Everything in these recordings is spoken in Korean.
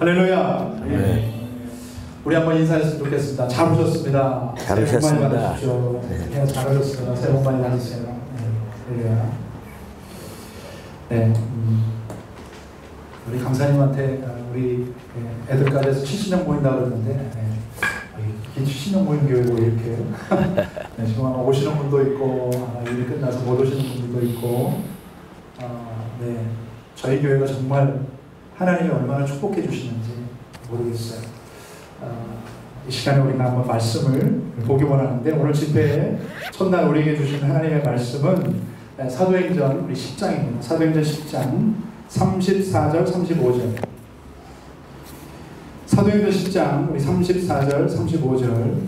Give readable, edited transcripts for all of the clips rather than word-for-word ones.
할렐루야. 네. 우리 한번 인사했으면 좋겠습니다. 잘 오셨습니다. 잘 오셨습니다. 네, 잘 오셨습니다. 새해 복 많이 받으세요. 할렐루야. 네. 우리 강사님한테 우리 애들까지 해서 70명 모인다 그러는데 이게 70명 모인 교회고 이렇게 네, 지금 오시는 분도 있고 일이 끝나서 못 오시는 분들도 있고 네, 저희 교회가 정말 하나님이 얼마나 축복해 주시는지 모르겠어요. 이 시간에 우리가 한번 말씀을 보기 원하는데 오늘 집회의 첫날 우리에게 주신 하나님의 말씀은 사도행전 우리 10장입니다. 사도행전 10장 34절 35절 사도행전 10장 우리 34절 35절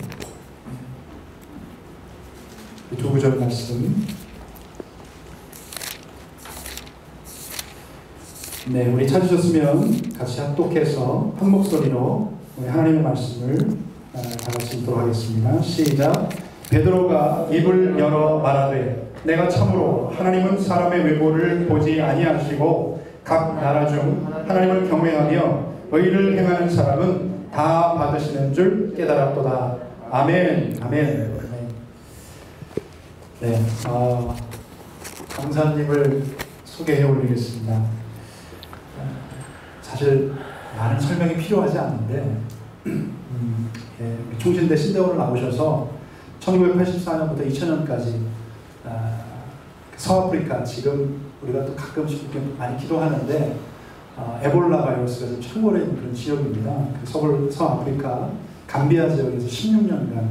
두 구절 말씀 네, 우리 찾으셨으면 같이 합독해서 한 목소리로 우리 하나님의 말씀을 다 같이 읽도록 하겠습니다. 시작. 베드로가 입을 열어 말하되 내가 참으로 하나님은 사람의 외모를 보지 아니하시고 각 나라 중 하나님을 경외하며 의를 행하는 사람은 다 받으시는 줄 깨달았도다. 아멘. 아멘. 네, 강사님을 소개해 올리겠습니다. 사실 많은 설명이 필요하지 않은데 총신대 신대원을 나오셔서 1984년부터 2000년까지 서아프리카 지금 우리가 또 가끔씩 많이 기도하는데 에볼라 바이러스가 창궐해 그런 지역입니다. 서아프리카 감비아 지역에서 16년간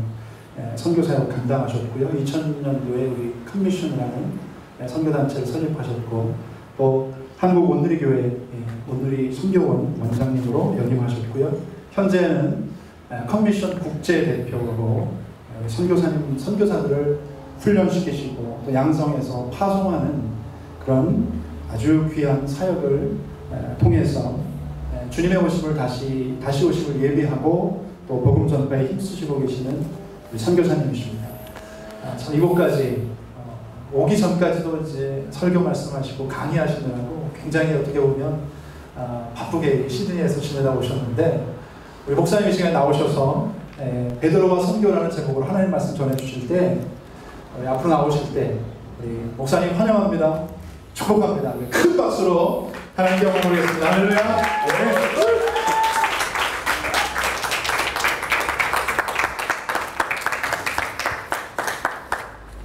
선교사역 감당하셨고요. 2000년도에 우리 컨미션이라는 선교단체를 설립하셨고 또 한국 온누리 교회 온누리 선교원 원장님으로 연임하셨고요. 현재는 컨미션 국제 대표로 선교사들을 훈련시키시고 또 양성해서 파송하는 그런 아주 귀한 사역을 통해서 주님의 오심을 다시 오심을 예비하고 또 복음 전파에 힘쓰시고 계시는 우리 선교사님이십니다. 참 이곳까지 오기 전까지도 이제 설교 말씀하시고 강의하시느라고 굉장히 어떻게 보면 바쁘게 시드니에서 지내다 오셨는데 우리 목사님 이 시간에 나오셔서 베드로와 선교라는 제목으로 하나님 말씀 전해주실 때 앞으로 나오실 때 우리 목사님 환영합니다. 축복합니다. 큰 박수로 하나님께 영광 드리겠습니다. 할렐루야. 네.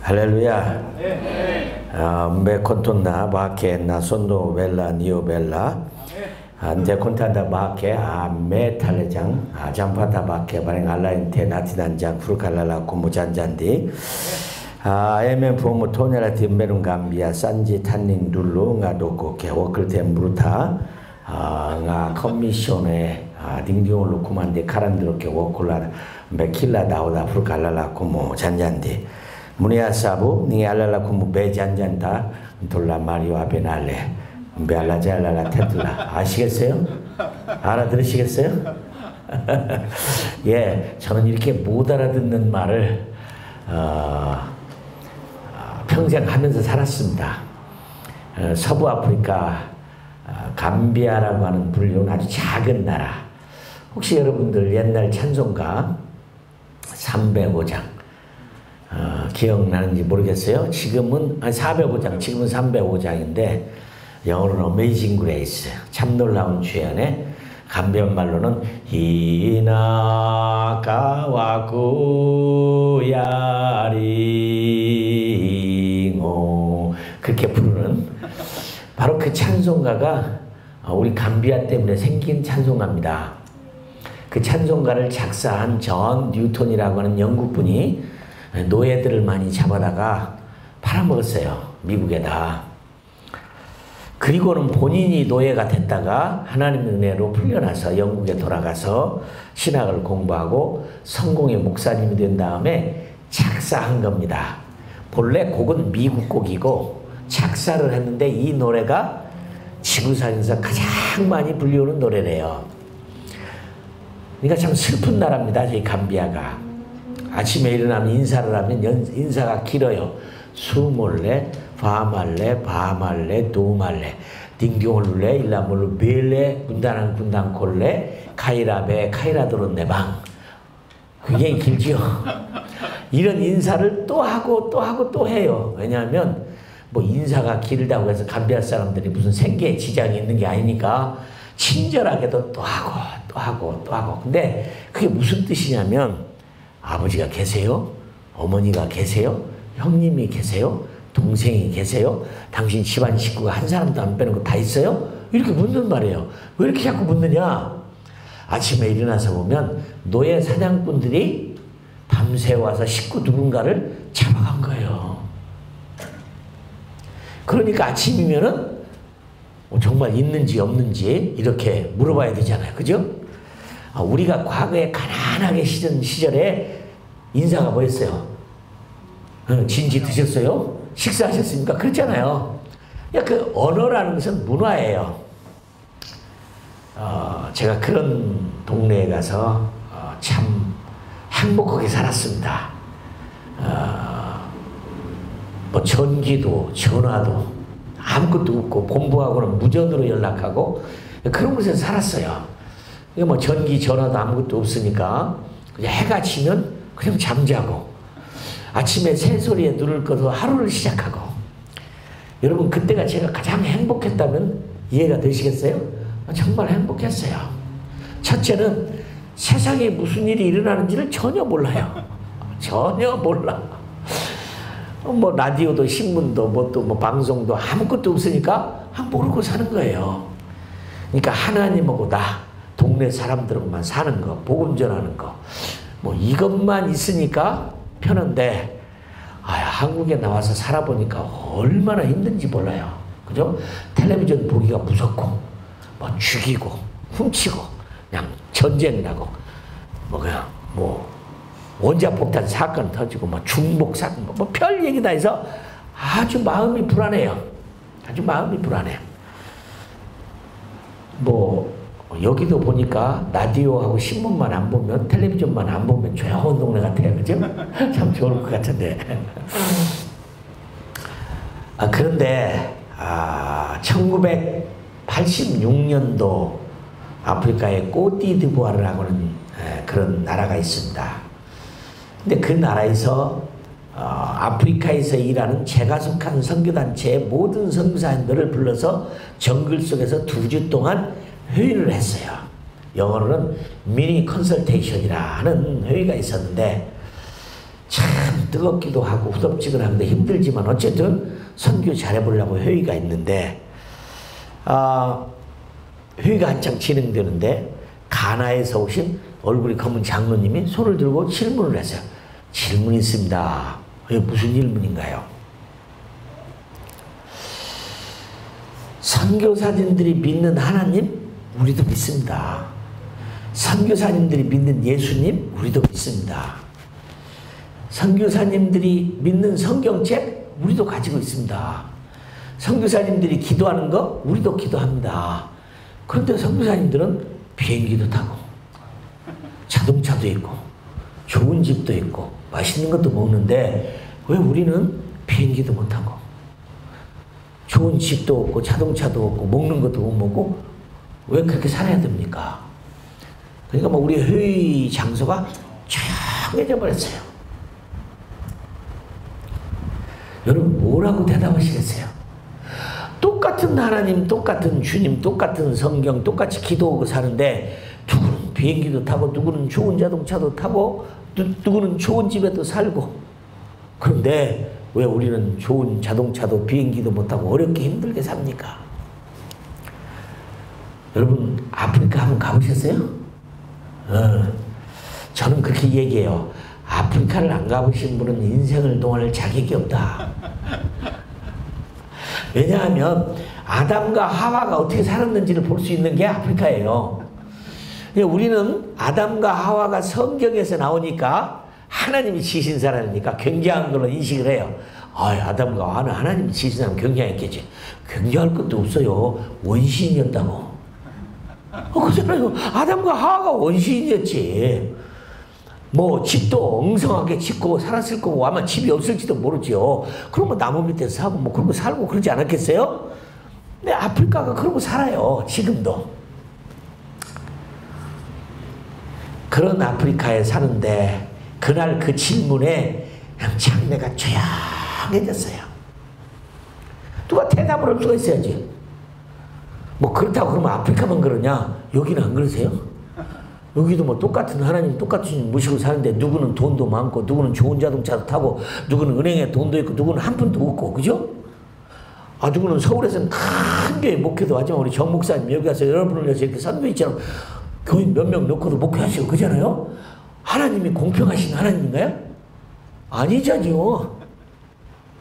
할렐루야. Me contona bache nasondo bella nio bella. Ante contanda bache a me talejang a jampata bache bareng ala inte natinanjang frukalala kumujanjandi. Emen fomo tonera timberung gambia sanji tanning dulu nga doko ke wakil tembruta nga komisione dingdiong lukumande karandiro ke wakula bekila dauda frukalala kumujanjandi. Munia sabu ni alala kumu bejanjanta 돌라 마리오 아베날레 베알라잘라라 테틀라 아시겠어요? 알아들으시겠어요? 예, 저는 이렇게 못 알아듣는 말을 평생 하면서 살았습니다. 서부 아프리카 감비아라고 하는 불리운 아주 작은 나라. 혹시 여러분들 옛날 찬송가 305장 기억나는지 모르겠어요. 지금은 405장, 지금은 305장인데 영어로는 Amazing Grace, 참 놀라운 주연의 감비안 말로는 히나가와구야링오 그렇게 부르는 바로 그 찬송가가 우리 감비아 때문에 생긴 찬송가입니다. 그 찬송가를 작사한 존 뉴턴이라고 하는 영국분이 노예들을 많이 잡아다가 팔아먹었어요. 미국에다. 그리고는 본인이 노예가 됐다가 하나님의 은혜로 풀려나서 영국에 돌아가서 신학을 공부하고 성공의 목사님이 된 다음에 작사한 겁니다. 본래 곡은 미국 곡이고 작사를 했는데 이 노래가 지구상에서 가장 많이 불리우는 노래래요. 그러니까 참 슬픈 나라입니다. 저희 감비아가. 아침에 일어나면 인사를 하면 인사가 길어요. 수몰래 파말레, 바말레, 도말레, 딩디올레, 일라몰루, 벨레, 군단한 군단 콜레, 카이라베, 카이라도론 내방. 굉장히 길지요. 이런 인사를 또 하고 또 하고 또 해요. 왜냐하면 뭐 인사가 길다고 해서 감비할 사람들이 무슨 생계에 지장이 있는 게 아니니까 친절하게도 또 하고 또 하고 또 하고. 근데 그게 무슨 뜻이냐면 아버지가 계세요? 어머니가 계세요? 형님이 계세요? 동생이 계세요? 당신 집안 식구가 한 사람도 안 빼는 거 다 있어요? 이렇게 묻는 말이에요. 왜 이렇게 자꾸 묻느냐? 아침에 일어나서 보면 노예 사냥꾼들이 밤새 와서 식구 누군가를 잡아간 거예요. 그러니까 아침이면은 정말 있는지 없는지 이렇게 물어봐야 되잖아요. 그죠? 우리가 과거에 가난하게 시던 시절에 인사가 뭐였어요? 진지 드셨어요? 식사하셨습니까? 그렇잖아요. 그 언어라는 것은 문화예요. 제가 그런 동네에 가서 참 행복하게 살았습니다. 뭐 전기도 전화도 아무것도 없고 공부하고는 무전으로 연락하고 그런 곳에서 살았어요. 뭐 전기 전화도 아무것도 없으니까 그냥 해가 지면 그냥 잠자고 아침에 새소리에 눈을 꺼서 하루를 시작하고. 여러분 그때가 제가 가장 행복했다면 이해가 되시겠어요? 정말 행복했어요. 첫째는 세상에 무슨 일이 일어나는지를 전혀 몰라요. 전혀 몰라. 뭐 라디오도 신문도 뭐 방송도 아무것도 없으니까 모르고 사는 거예요. 그러니까 하나님하고 나 동네 사람들하고만 사는 거, 복음 전하는 거, 뭐 이것만 있으니까 편한데 한국에 나와서 살아보니까 얼마나 힘든지 몰라요. 그죠? 텔레비전 보기가 무섭고 뭐 죽이고 훔치고 그냥 전쟁 나고 뭐 그냥 뭐 원자폭탄 사건 터지고 뭐 중복 사건 뭐 별 얘기 다 해서 아주 마음이 불안해요. 아주 마음이 불안해요. 뭐 여기도 보니까 라디오하고 신문만 안 보면 텔레비전만 안 보면 조용한 동네 같아요. 그죠? 참 좋을 것 같은데. 그런데 1986년도 아프리카에 꼬띠드부아르라고는 그런 나라가 있습니다. 근데 그 나라에서 아프리카에서 일하는 제가 속한 선교단체의 모든 선교사님들을 불러서 정글 속에서 2주 동안 회의를 했어요. 영어로는 미니 컨설테이션이라는 회의가 있었는데 참 뜨겁기도 하고 후덥지근한데 힘들지만 어쨌든 선교 잘해보려고 회의가 있는데 회의가 한창 진행되는데 가나에서 오신 얼굴이 검은 장로님이 손을 들고 질문을 했어요. 질문이 있습니다. 무슨 질문인가요? 선교사님들이 믿는 하나님 우리도 믿습니다. 선교사님들이 믿는 예수님 우리도 믿습니다. 선교사님들이 믿는 성경책 우리도 가지고 있습니다. 선교사님들이 기도하는 거 우리도 기도합니다. 그런데 선교사님들은 비행기도 타고 자동차도 있고 좋은 집도 있고 맛있는 것도 먹는데 왜 우리는 비행기도 못 타고 좋은 집도 없고 자동차도 없고 먹는 것도 못 먹고 왜 그렇게 살아야 됩니까? 그러니까 뭐 우리 회의 장소가 조용해져 버렸어요. 여러분 뭐라고 대답하시겠어요? 똑같은 하나님, 똑같은 주님, 똑같은 성경, 똑같이 기도하고 사는데 누구는 비행기도 타고 누구는 좋은 자동차도 타고 누구는 좋은 집에도 살고 그런데 왜 우리는 좋은 자동차도 비행기도 못 타고 어렵게 힘들게 삽니까? 여러분 아프리카 한번 가보셨어요? 저는 그렇게 얘기해요. 아프리카를 안 가보신 분은 인생을 동안할 자격이 없다. 왜냐하면 아담과 하와가 어떻게 살았는지를 볼 수 있는 게 아프리카예요. 우리는 아담과 하와가 성경에서 나오니까 하나님이 지으신 사람이니까 굉장한 걸로 인식을 해요. 아담과 하와는 하나님이 지으신 사람 굉장했겠지. 굉장할 것도 없어요. 원시인이었다고. 그렇잖아요. 아담과 하와가 원시인이었지. 뭐 집도 엉성하게 짓고 살았을 거고 아마 집이 없을지도 모르죠. 그러면 나무 밑에서 사고 뭐 그러고 살고 그러지 않았겠어요? 근데 아프리카가 그러고 살아요. 지금도. 그런 아프리카에 사는데 그날 그 질문에 창내가 조용해졌어요. 누가 대답을 할 수가 있어야지. 뭐 그렇다고 그러면 아프리카만 그러냐? 여기는 안 그러세요? 여기도 뭐 똑같은 하나님 똑같은 모시고 사는데 누구는 돈도 많고 누구는 좋은 자동차도 타고 누구는 은행에 돈도 있고 누구는 한 푼도 없고 그죠? 아 누구는 서울에서는 큰 교회 목회도 하지만 우리 정 목사님 여기 가서 여러분을 위해서 이렇게 선교회처럼 교인 몇 명 놓고도 목회하시고 그잖아요? 하나님이 공평하신 하나님인가요? 아니잖요.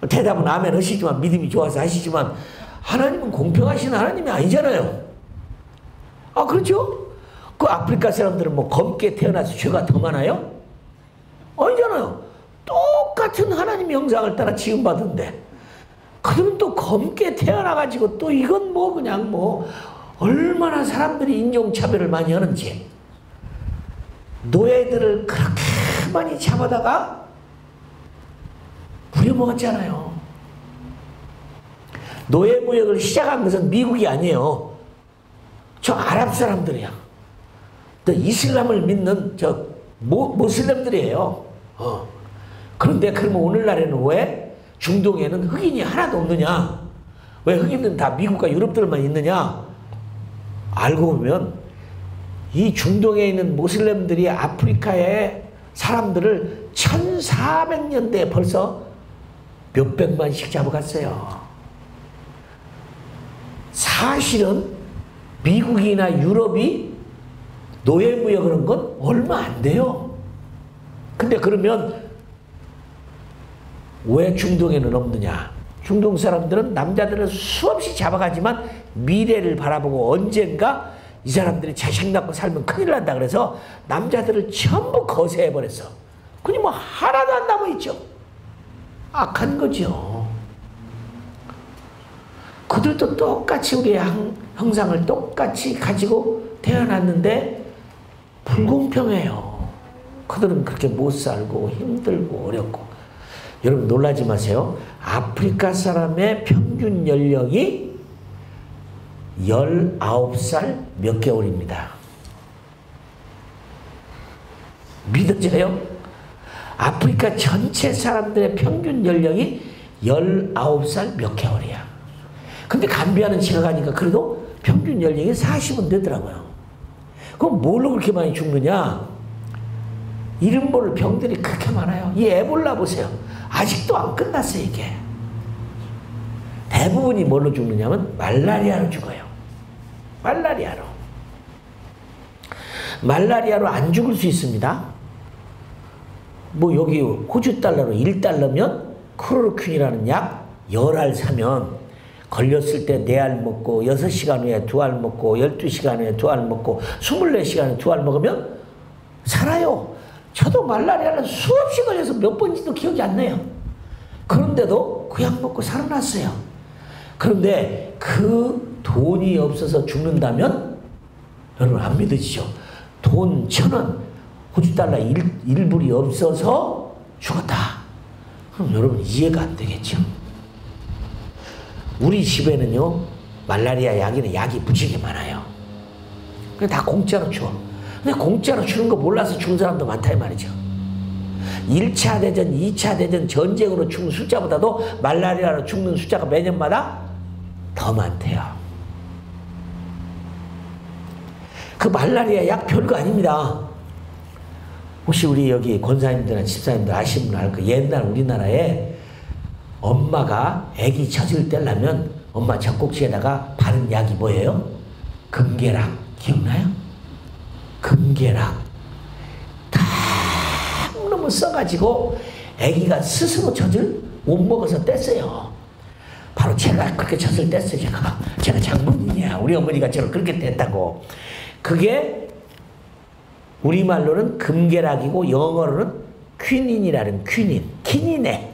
대답은 아멘 하시지만 믿음이 좋아서 하시지만 하나님은 공평하신 하나님이 아니잖아요. 아 그렇죠? 그 아프리카 사람들은 뭐 검게 태어나서 죄가 더 많아요? 아니잖아요. 똑같은 하나님의 형상을 따라 지음받은데 그들은 또 검게 태어나가지고 또 이건 뭐 그냥 뭐 얼마나 사람들이 인종차별을 많이 하는지 노예들을 그렇게 많이 잡아다가 부려먹었잖아요. 노예무역을 시작한 것은 미국이 아니에요. 저 아랍 사람들이야. 또 이슬람을 믿는 저 모슬렘들이에요. 그런데 그러면 오늘날에는 왜 중동에는 흑인이 하나도 없느냐? 왜 흑인들은 다 미국과 유럽들만 있느냐? 알고 보면 이 중동에 있는 모슬렘들이 아프리카의 사람들을 1400년대에 벌써 몇백만씩 잡아갔어요. 사실은 미국이나 유럽이 노예무역을 한 건 얼마 안 돼요. 근데 그러면 왜 중동에는 없느냐? 중동 사람들은 남자들을 수없이 잡아가지만 미래를 바라보고 언젠가 이 사람들이 자식 낳고 살면 큰일 난다 그래서 남자들을 전부 거세해버렸어. 그니 뭐 하나도 안 남아있죠. 악한 거죠. 그들도 똑같이 우리의 형상을 똑같이 가지고 태어났는데 불공평해요. 그들은 그렇게 못 살고 힘들고 어렵고. 여러분 놀라지 마세요. 아프리카 사람의 평균 연령이 19살 몇 개월입니다. 믿어져요? 아프리카 전체 사람들의 평균 연령이 19살 몇 개월이야. 근데 감비아는 제가 가니까 그래도 평균 연령이 40은 되더라고요. 그럼 뭘로 그렇게 많이 죽느냐? 이름 모를 병들이 그렇게 많아요. 이 에볼라 보세요. 아직도 안 끝났어요, 이게. 대부분이 뭘로 죽느냐면 말라리아로 죽어요. 말라리아로. 말라리아로 안 죽을 수 있습니다. 뭐 여기 호주 달러로 1달러면 크로로퀸이라는 약 10알 사면 걸렸을 때 4알 먹고 6시간 후에 2알 먹고 12시간 후에 2알 먹고 24시간에 2알 먹으면 살아요. 저도 말라리아를 수없이 걸려서 몇 번인지도 기억이 안 나요. 그런데도 그 약 먹고 살아났어요. 그런데 그 돈이 없어서 죽는다면 여러분 안 믿으시죠? 돈 1,000원 호주 달러 1불이 없어서 죽었다. 그럼 여러분 이해가 안 되겠죠? 우리 집에는요 말라리아 약에는 약이 무지하게 많아요. 그냥 다 공짜로 줘. 근데 공짜로 주는 거 몰라서 죽은 사람도 많다 이 말이죠. 1차 대전, 2차 대전 전쟁으로 죽은 숫자보다도 말라리아로 죽는 숫자가 매년마다 더 많대요. 그 말라리아 약 별거 아닙니다. 혹시 우리 여기 권사님들이나 집사님들 아시는 분 알 거예요. 옛날 우리나라에 엄마가 아기 젖을 떼려면 엄마 젖꼭지에다가 바른 약이 뭐예요? 금계락. 기억나요? 금계락. 탁 너무 써가지고 아기가 스스로 젖을 못 먹어서 뗐어요. 바로 제가 그렇게 젖을 뗐어요. 제가 장모님이야. 우리 어머니가 저를 그렇게 뗐다고. 그게 우리말로는 금계락이고 영어로는 퀴닌이라는 키니네.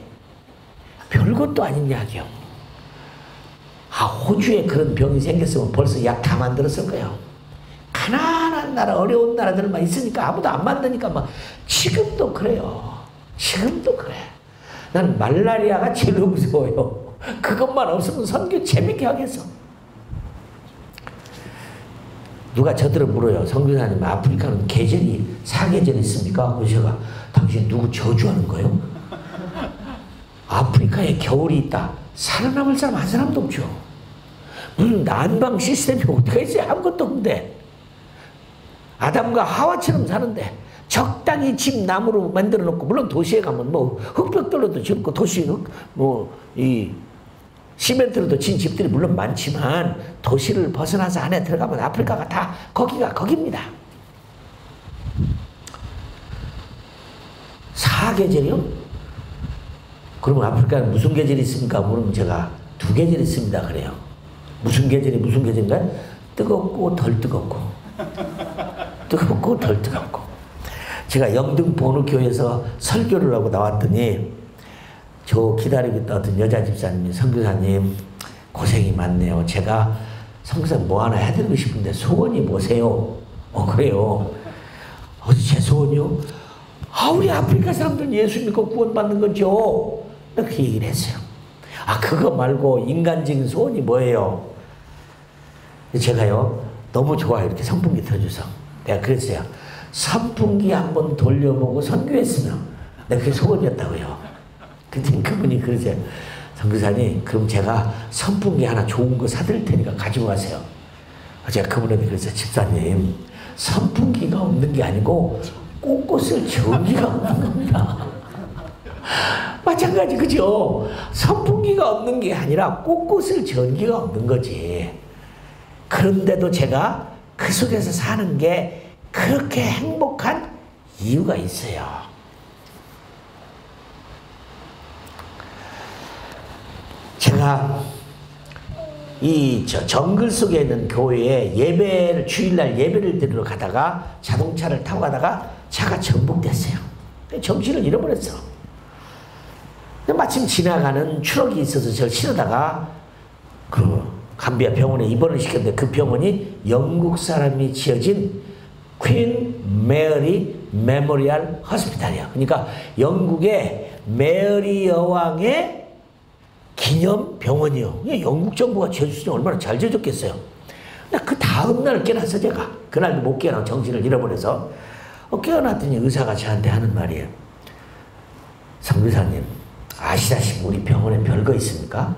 별것도 아닌 약이요. 호주에 그런 병이 생겼으면 벌써 약 다 만들었을 거예요. 가난한 나라, 어려운 나라들만 있으니까 아무도 안 만드니까 막 지금도 그래요. 지금도 그래. 난 말라리아가 제일 무서워요. 그것만 없으면 선교 재밌게 하겠어. 누가 저들을 물어요. 선교사님, 아프리카는 계절이 사계절 있습니까? 그래서 제가 당신 누구 저주하는 거예요? 아프리카에 겨울이 있다. 살아남을 사람 한 사람도 없죠. 무슨 난방 시스템이 어디가 있어요? 아무것도 없는데. 아담과 하와처럼 사는데 적당히 집 나무로 만들어 놓고, 물론 도시에 가면 뭐 흙벽돌로도 짓고 도시 이 시멘트로도 진 집들이 물론 많지만 도시를 벗어나서 안에 들어가면 아프리카가 다 거기가 거깁니다. 사계절이요? 그러면 아프리카는 무슨 계절이 있습니까? 물으면 제가 2계절이 있습니다 그래요. 무슨 계절이 무슨 계절인가요? 뜨겁고 덜 뜨겁고, 뜨겁고 덜 뜨겁고. 제가 영등포 어느 교회에서 설교를 하고 나왔더니 저 기다리고 있던 어떤 여자 집사님이, 선교사님 고생이 많네요. 제가 선교사님 뭐 하나 해드리고 싶은데 소원이 뭐세요? 그래요. 제 소원이요? 우리 아프리카 사람들 예수 믿고 구원받는 거죠. 이렇게 얘기를 했어요. 그거 말고 인간적인 소원이 뭐예요? 제가요, 너무 좋아요. 이렇게 선풍기 틀어줘서. 내가 그랬어요. 선풍기 한번 돌려보고 선교했으면 내가 그게 소원이었다고요. 근데 그분이 그러세요. 선교사님, 그럼 제가 선풍기 하나 좋은 거 사드릴 테니까 가지고 가세요. 제가 그분한테 그랬어요. 집사님, 선풍기가 없는 게 아니고 꽃꽃을 전기가 없는 겁니다. 마찬가지, 그죠? 선풍기가 없는 게 아니라 꽃꽃을 전기가 없는 거지. 그런데도 제가 그 속에서 사는 게 그렇게 행복한 이유가 있어요. 제가 이 정글 속에 있는 교회에 예배를, 주일날 예배를 드리러 가다가 자동차를 타고 가다가 차가 전복됐어요. 정신을 잃어버렸어. 마침 지나가는 트럭이 있어서 저를 실어다가 그 감비아 병원에 입원을 시켰는데, 그 병원이 영국 사람이 지어진 퀸 메어리 메모리얼 호스피탈이야. 그러니까 영국의 메어리 여왕의 기념 병원이요. 영국 정부가 지어줬으니 얼마나 잘 지어줬겠어요. 그 다음날 깨어났어. 제가 그날도 못 깨어나, 정신을 잃어버려서. 깨어났더니 의사가 저한테 하는 말이에요. 선교사님, 아시다시피 우리 병원에 별거 있습니까?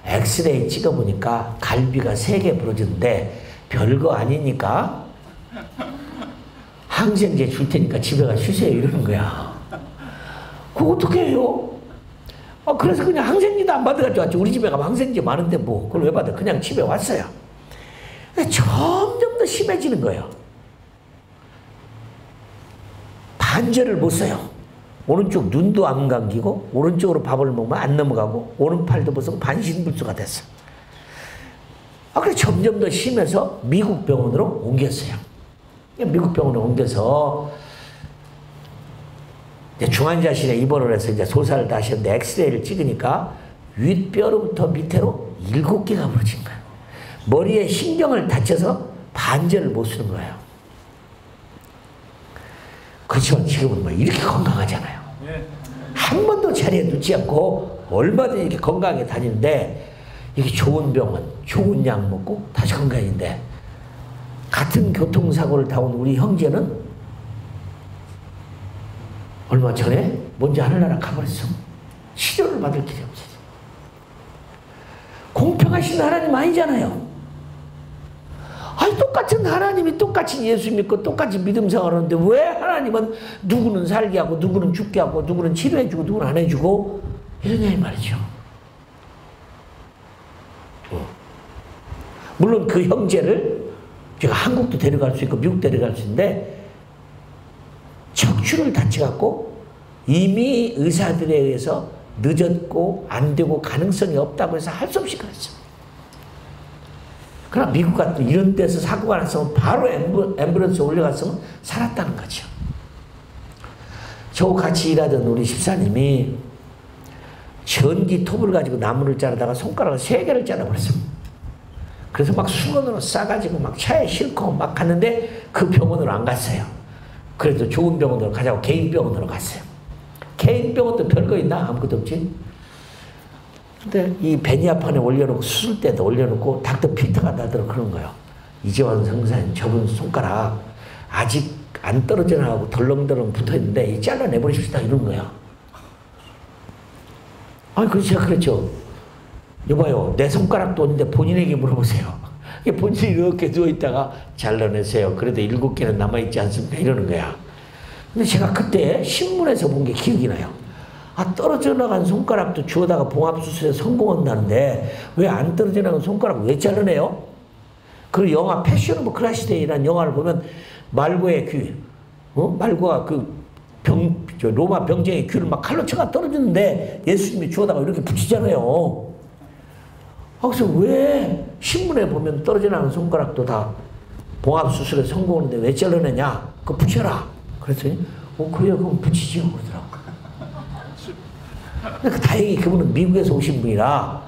엑스레이 찍어보니까 갈비가 3개 부러졌는데 별거 아니니까 항생제 줄 테니까 집에 가 쉬세요, 이러는 거야. 그거 어떻게 해요? 그래서 그냥 항생제도 안 받아가지고 왔죠. 우리 집에 가면 항생제 많은데 뭐 그걸 왜 받아? 그냥 집에 왔어요. 점점 더 심해지는 거예요. 반절을 못 써요. 오른쪽 눈도 안 감기고 오른쪽으로 밥을 먹으면 안 넘어가고 오른팔도 벌써 반신불수가 됐어. 그래 점점 더 심해서 미국 병원으로 옮겼어요. 미국 병원으로 옮겨서 이제 중환자실에 입원을 해서 이제 조사를 다시 했는데 엑스레이를 찍으니까 윗뼈로부터 밑으로 7개가 부러진 거예요. 머리에 신경을 다쳐서 반절을 못 쓰는 거예요. 그렇지만 지금은 뭐 이렇게 건강하잖아요. 한 번도 자리에 눕지 않고 얼마든지 이렇게 건강하게 다니는데, 이게 좋은 병원, 좋은 약 먹고 다시 건강인데, 같은 교통사고를 당한 우리 형제는 얼마 전에 먼저 하늘나라 가버렸어. 치료를 받을 길이 없어서. 공평하신 하나님 아니잖아요. 똑같은 하나님이 똑같이 예수 믿고 똑같이 믿음 생활하는데 왜 하나님은 누구는 살게 하고 누구는 죽게 하고 누구는 치료해주고 누구는 안 해주고 이러냐 이 말이죠. 물론 그 형제를 제가 한국도 데려갈 수 있고 미국 데려갈 수 있는데 척추를 다쳐갖고 이미 의사들에 의해서 늦었고 안 되고 가능성이 없다고 해서 할 수 없이 그랬어. 그러나 미국 같은 이런 데서 사고가 났으면 바로 앰뷸런스에 올려갔으면 살았다는 거죠. 저 같이 일하던 우리 집사님이 전기 톱을 가지고 나무를 자르다가 손가락을 3개를 잘라버렸어. 그래서 막 수건으로 싸가지고 막 차에 싣고 막 갔는데 그 병원으로 안 갔어요. 그래도 좋은 병원으로 가자고 개인 병원으로 갔어요. 개인 병원도 별거 있나? 아무것도 없지. 근데 이 베니아판에 올려놓고 수술대도 올려놓고 닥터 필터가 나더라고 그런 거예요. 이재환 성사님 저분 손가락 아직 안 떨어져 나가고 덜렁덜렁 붙어있는데 잘라내버리십시다 이런 거야. 아니 그래서 제가 그랬죠. 여봐요 내 손가락도 없는데 본인에게 물어보세요. 본인이 이렇게 누워있다가 잘라내세요. 그래도 7개는 남아있지 않습니까? 이러는 거야. 근데 제가 그때 신문에서 본 게 기억이 나요. 아 떨어져 나간 손가락도 주워다가 봉합수술에 성공한다는데 왜 안 떨어져 나간 손가락 왜 잘라내요? 그리고 영화 패션 오브 크라시데이라는 영화를 보면 말고의 귀, 말고가 로마 병정의 귀를 막 칼로 쳐가 떨어지는데 예수님이 주워다가 이렇게 붙이잖아요. 그래서 왜 신문에 보면 떨어져 나간 손가락도 다 봉합수술에 성공하는데 왜 잘라내냐? 그거 붙여라. 그랬더니 그래요 그럼 붙이지요 그러더라고. 그러니까 다행히 그분은 미국에서 오신 분이라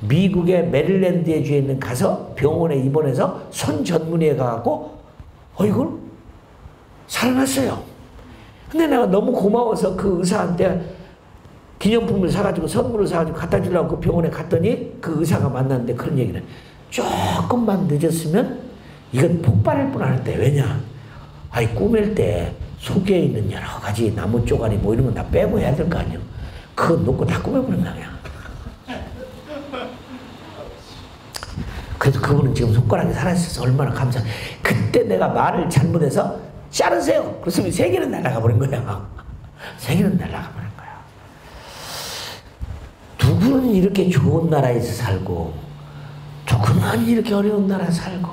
미국의 메릴랜드에 주에 있는 가서 병원에 입원해서 손 전문의에 가고 이걸 살아났어요. 근데 내가 너무 고마워서 그 의사한테 기념품을 사가지고 선물을 사가지고 갖다 주려고 그 병원에 갔더니 그 의사가 만났는데 그런 얘기를 조금만 늦었으면 이건 폭발할 뻔하는데 왜냐? 꾸밀 때 속에 있는 여러 가지 나무 쪼가리 뭐 이런 건 다 빼고 해야 될 거 아니에요. 그거 놓고 다 꾸며버린 거야. 그래도 그분은 지금 손가락이 살아있어서 얼마나 감사. 그때 내가 말을 잘못해서 자르세요. 그랬으면 3개는 날아가 버린 거야. 3개는 날아가 버린 거야. 누구는 이렇게 좋은 나라에서 살고 누구는 이렇게 어려운 나라에 살고.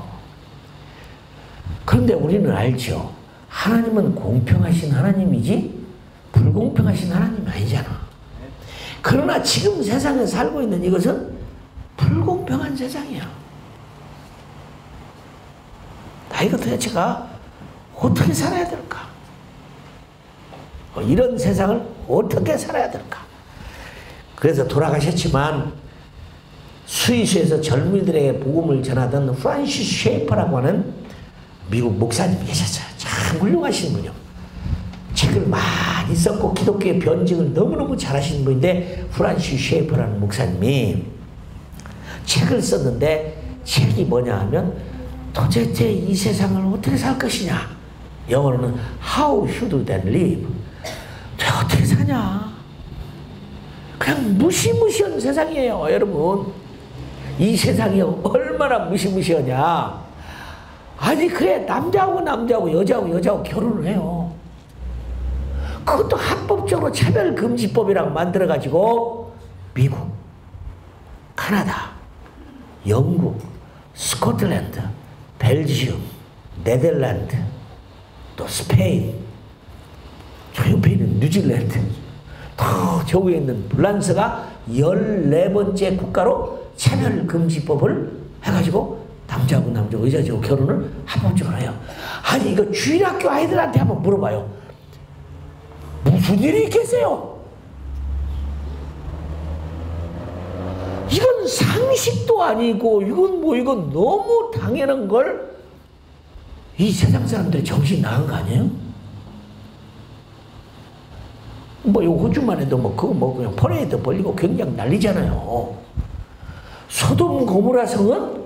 그런데 우리는 알죠. 하나님은 공평하신 하나님이지 불공평하신 하나님이 아니잖아. 그러나 지금 세상에 살고 있는 이것은 불공평한 세상이야. 나 이거 도대체가 어떻게 살아야 될까? 이런 세상을 어떻게 살아야 될까? 그래서 돌아가셨지만 스위스에서 젊은이들에게 복음을 전하던 프란시스 셰이퍼라고 하는 미국 목사님이 계셨어요. 참 훌륭하신 분이요. 책을 많이 썼고 기독교의 변증을 너무너무 잘하시는 분인데 프란시스 셰이퍼라는 목사님이 책을 썼는데 책이 뭐냐 하면 도대체 이 세상을 어떻게 살 것이냐. 영어로는 How should they live? 어떻게 사냐. 그냥 무시무시한 세상이에요 여러분. 이 세상이 얼마나 무시무시하냐. 아니 그래 남자하고 여자하고 결혼을 해요. 그것도 합법적으로 차별금지법이라고 만들어가지고 미국, 카나다, 영국, 스코틀랜드, 벨지움, 네덜란드, 또 스페인, 저 옆에 있는 뉴질랜드, 저 위에 있는 프랑스가 14번째 국가로 차별금지법을 해가지고 남자하고 여자하고 결혼을 합법적으로 해요. 아니 이거 주일학교 아이들한테 한번 물어봐요. 무슨 일이 있겠어요? 이건 상식도 아니고 이건 너무 당연한 걸 이 세상 사람들이 정신 나간 거 아니에요? 요 호주만 해도 그냥 퍼레이드 벌리고 굉장히 난리잖아요. 소돔 고모라 성은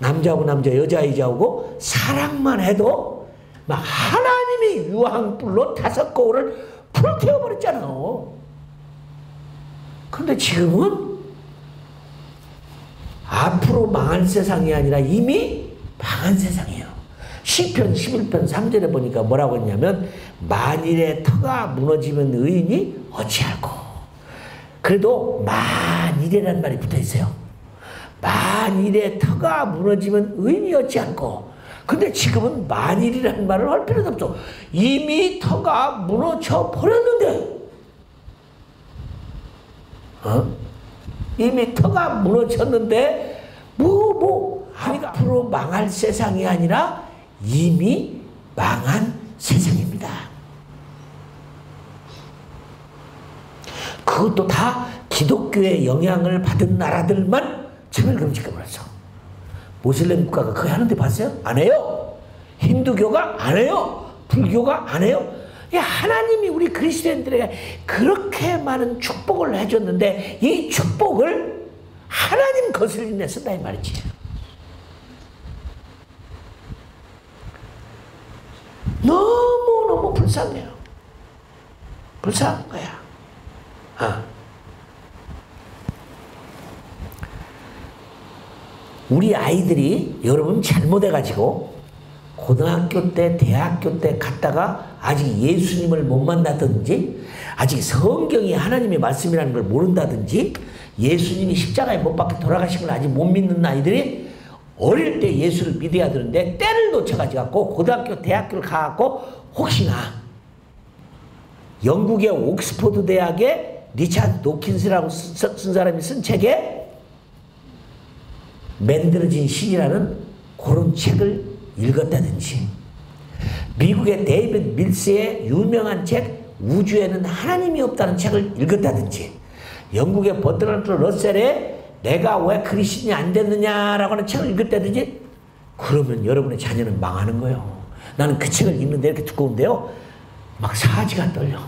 남자하고 여자하고 사랑만 해도 막 하나님이 유황불로 5거울을 불태워버렸잖아요. 그런데 지금은 앞으로 망할 세상이 아니라 이미 망한 세상이에요. 시편 11편 3절에 보니까 뭐라고 했냐면 만일의 터가 무너지면 의인이 어찌할꼬. 그래도 만일이라는 말이 붙어있어요. 만일의 터가 무너지면 의인이 어찌할꼬. 근데 지금은 만일이라는 말을 할 필요도 없어. 이미 터가 무너져 버렸는데 이미 터가 무너졌는데 앞으로 망할 세상이 아니라 이미 망한 세상입니다. 그것도 다 기독교의 영향을 받은 나라들만 차별금지법을 했어. 모슬렘 국가가 그거 하는데 봤어요? 안 해요. 힌두교가 안 해요. 불교가 안 해요. 하나님이 우리 그리스도인들에게 그렇게 많은 축복을 해줬는데 이 축복을 하나님 것을 인해 쓴다 이 말이지. 너무너무 불쌍해요. 불쌍한 거야. 우리 아이들이 여러분 잘못해가지고 고등학교 때, 대학교 때 갔다가 아직 예수님을 못 만나든지 아직 성경이 하나님의 말씀이라는 걸 모른다든지 예수님이 십자가에 못 박혀 돌아가신 걸 아직 못 믿는 아이들이 어릴 때 예수를 믿어야 되는데 때를 놓쳐가지고 고등학교, 대학교를 가갖고 혹시나 영국의 옥스퍼드 대학의 리차드 도킨스라고 쓴 사람이 쓴 책에 만들어진 신이라는 그런 책을 읽었다든지 미국의 데이비드 밀스의 유명한 책 우주에는 하나님이 없다는 책을 읽었다든지 영국의 버트란트 러셀의 내가 왜 그리스도인이 안 됐느냐라고 하는 책을 읽었다든지 그러면 여러분의 자녀는 망하는 거예요. 나는 그 책을 읽는데 이렇게 두꺼운데요. 막 사지가 떨려.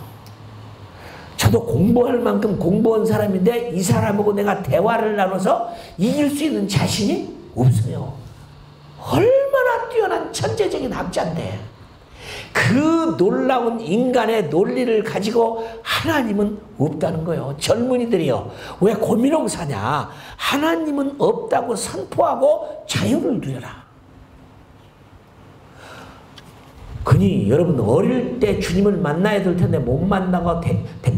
저도 공부할 만큼 공부한 사람인데 이 사람하고 내가 대화를 나눠서 이길 수 있는 자신이 없어요. 얼마나 뛰어난 천재적인 학자인데 그 놀라운 인간의 논리를 가지고 하나님은 없다는 거예요. 젊은이들이요. 왜 고민하고 사냐. 하나님은 없다고 선포하고 자유를 누려라. 그니 여러분 어릴 때 주님을 만나야 될 텐데 못 만나고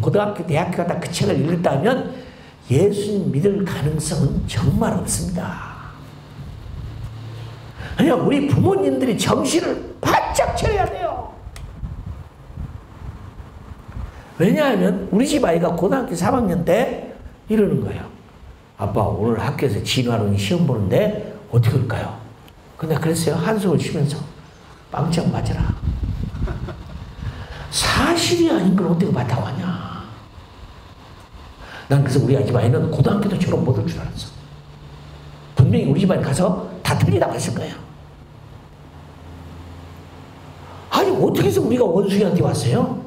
고등학교 대학교 가다 그 책을 읽었다면 예수님 믿을 가능성은 정말 없습니다. 그냥 우리 부모님들이 정신을 바짝 차려야 돼요. 왜냐하면 우리 집 아이가 고등학교 3학년 때 이러는 거예요. 아빠 오늘 학교에서 진화론이 시험 보는데 어떻게 할까요? 근데 그랬어요. 한숨을 쉬면서 빵짝 맞아라. 사실이 아닌 걸 어떻게 맞다고 하냐. 난 그래서 우리 집 아이는 고등학교도 졸업 못할 줄 알았어. 분명히 우리 집 아이 가서 다 틀리다고 했을 거예요. 아니 어떻게 해서 우리가 원숭이한테 왔어요?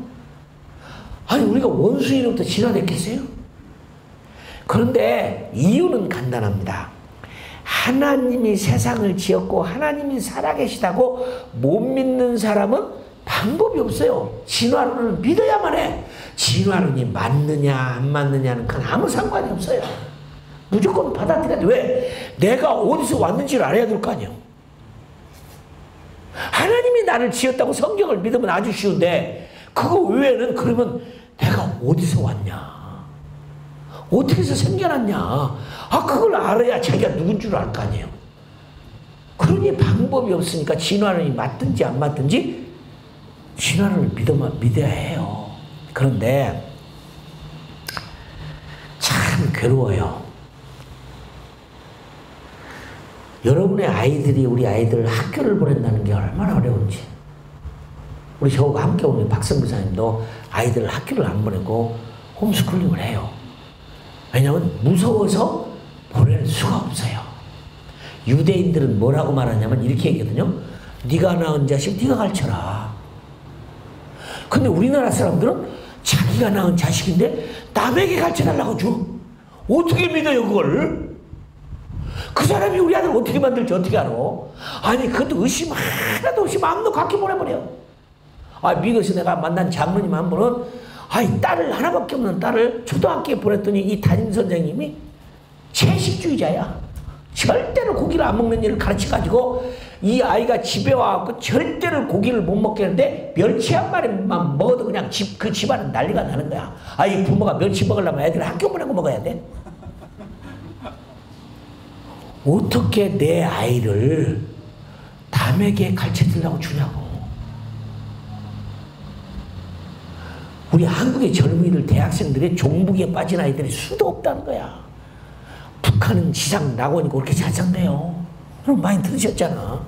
아니 우리가 원숭이로부터 진화됐겠어요? 그런데 이유는 간단합니다. 하나님이 세상을 지었고 하나님이 살아계시다고 못 믿는 사람은 방법이 없어요. 진화론을 믿어야만 해. 진화론이 맞느냐 안 맞느냐는 그건 아무 상관이 없어요. 무조건 받아들여야 돼. 왜? 내가 어디서 왔는지를 알아야 될 거 아니에요. 하나님이 나를 지었다고 성경을 믿으면 아주 쉬운데 그거 외에는 그러면 내가 어디서 왔냐? 어떻게 해서 생겨났냐? 그걸 알아야 자기가 누군 줄 알 거 아니에요. 그러니 방법이 없으니까 진화론이 맞든지 안 맞든지 진화론을 믿어야 해요. 그런데 참 괴로워요. 여러분의 아이들이 우리 아이들 학교를 보낸다는 게 얼마나 어려운지. 우리 저하고 함께 오는 박성규 사님도 아이들 학교를 안 보내고 홈스쿨링을 해요. 왜냐하면 무서워서 보낼 수가 없어요. 유대인들은 뭐라고 말하냐면 이렇게 얘기하거든요. 네가 낳은 자식 네가 가르쳐라. 근데 우리나라 사람들은 자기가 낳은 자식인데 남에게 가르쳐달라고 줘. 어떻게 믿어요 그걸? 그 사람이 우리 아들 어떻게 만들지 어떻게 알아? 아니 그것도 의심 하나도 없이 마음도 갖게 보내버려. 미국에서 내가 만난 장로님 한 분은 딸을 하나밖에 없는 딸을 초등학교에 보냈더니 이 담임선생님이 채식주의자야. 절대로 고기를 안 먹는 일을 가르쳐가지고 이 아이가 집에 와서 절대로 고기를 못 먹게 하는데 멸치 한 마리만 먹어도 그냥 그 집안은 난리가 나는 거야. 이 부모가 멸치 먹으려면 애들 학교 보내고 먹어야 돼. 어떻게 내 아이를 남에게 가르쳐주려고 주냐고. 우리 한국의 젊은이들 대학생들의 종북에 빠진 아이들이 수도 없다는 거야. 북한은 지상 낙원이고 그렇게 잘 산대요. 여러분 많이 들으셨잖아.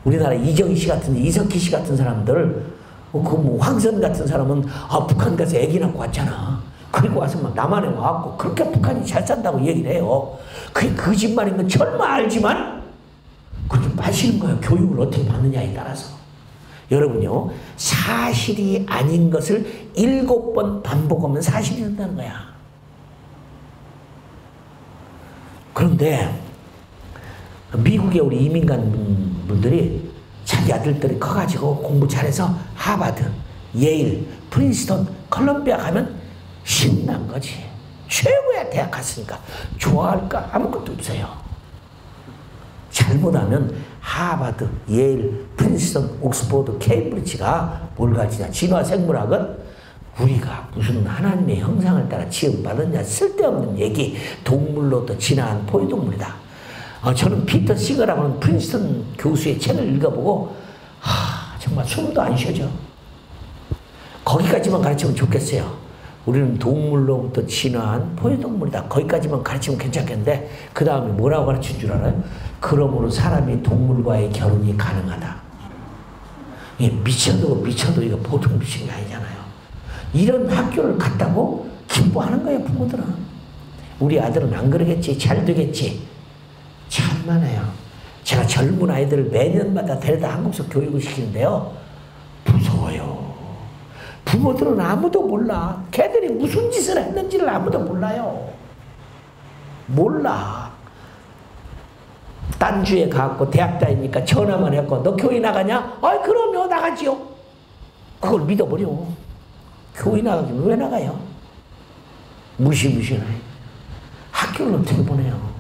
우리나라 이정희 씨 같은 이석희 씨 같은 사람들 황선 같은 사람은 북한 가서 애기 낳고 왔잖아. 그리고 와서 막 남한에 와갖고 그렇게 북한이 잘 산다고 얘기를 해요. 그게 거짓말인 건 절마 알지만 그렇게 빠지는 거예요. 교육을 어떻게 받느냐에 따라서. 여러분요, 사실이 아닌 것을 7번 반복하면 사실이 된다는 거야. 그런데 미국의 우리 이민간 분들이 자기 아들들이 커가지고 공부 잘해서 하버드, 예일, 프린스턴, 컬럼비아 가면 신난 거지. 최고의 대학 갔으니까 좋아할까? 아무것도 없어요. 잘못하면 하버드, 예일, 프린스턴, 옥스퍼드, 케임브리지가 뭘 가르치냐. 진화 생물학은 우리가 무슨 하나님의 형상을 따라 지음받았냐. 쓸데없는 얘기. 동물로부터 진화한 포유동물이다. 저는 피터 시거라고 하는 프린스턴 교수의 책을 읽어보고 정말 숨도 안 쉬어져. 거기까지만 가르치면 좋겠어요. 우리는 동물로부터 진화한 포유동물이다. 거기까지만 가르치면 괜찮겠는데 그 다음에 뭐라고 가르친 줄 알아요? 그러므로 사람이 동물과의 결혼이 가능하다. 이게 미쳐도 이거 보통 미친 게 아니잖아요. 이런 학교를 갔다고 기뻐하는 거예요, 부모들은. 우리 아들은 안 그러겠지, 잘 되겠지. 참만해요. 제가 젊은 아이들을 매년마다 데려다 한국서 교육을 시키는데요. 무서워요. 부모들은 아무도 몰라. 걔들이 무슨 짓을 했는지를 아무도 몰라요. 몰라. 딴 주에 가고 대학 다니니까 전화만 했고 너 교회 나가냐? 그럼요, 나가지요. 그걸 믿어버려. 교회 나가기는 왜 나가요? 무시무시해. 학교를 어떻게 보내요?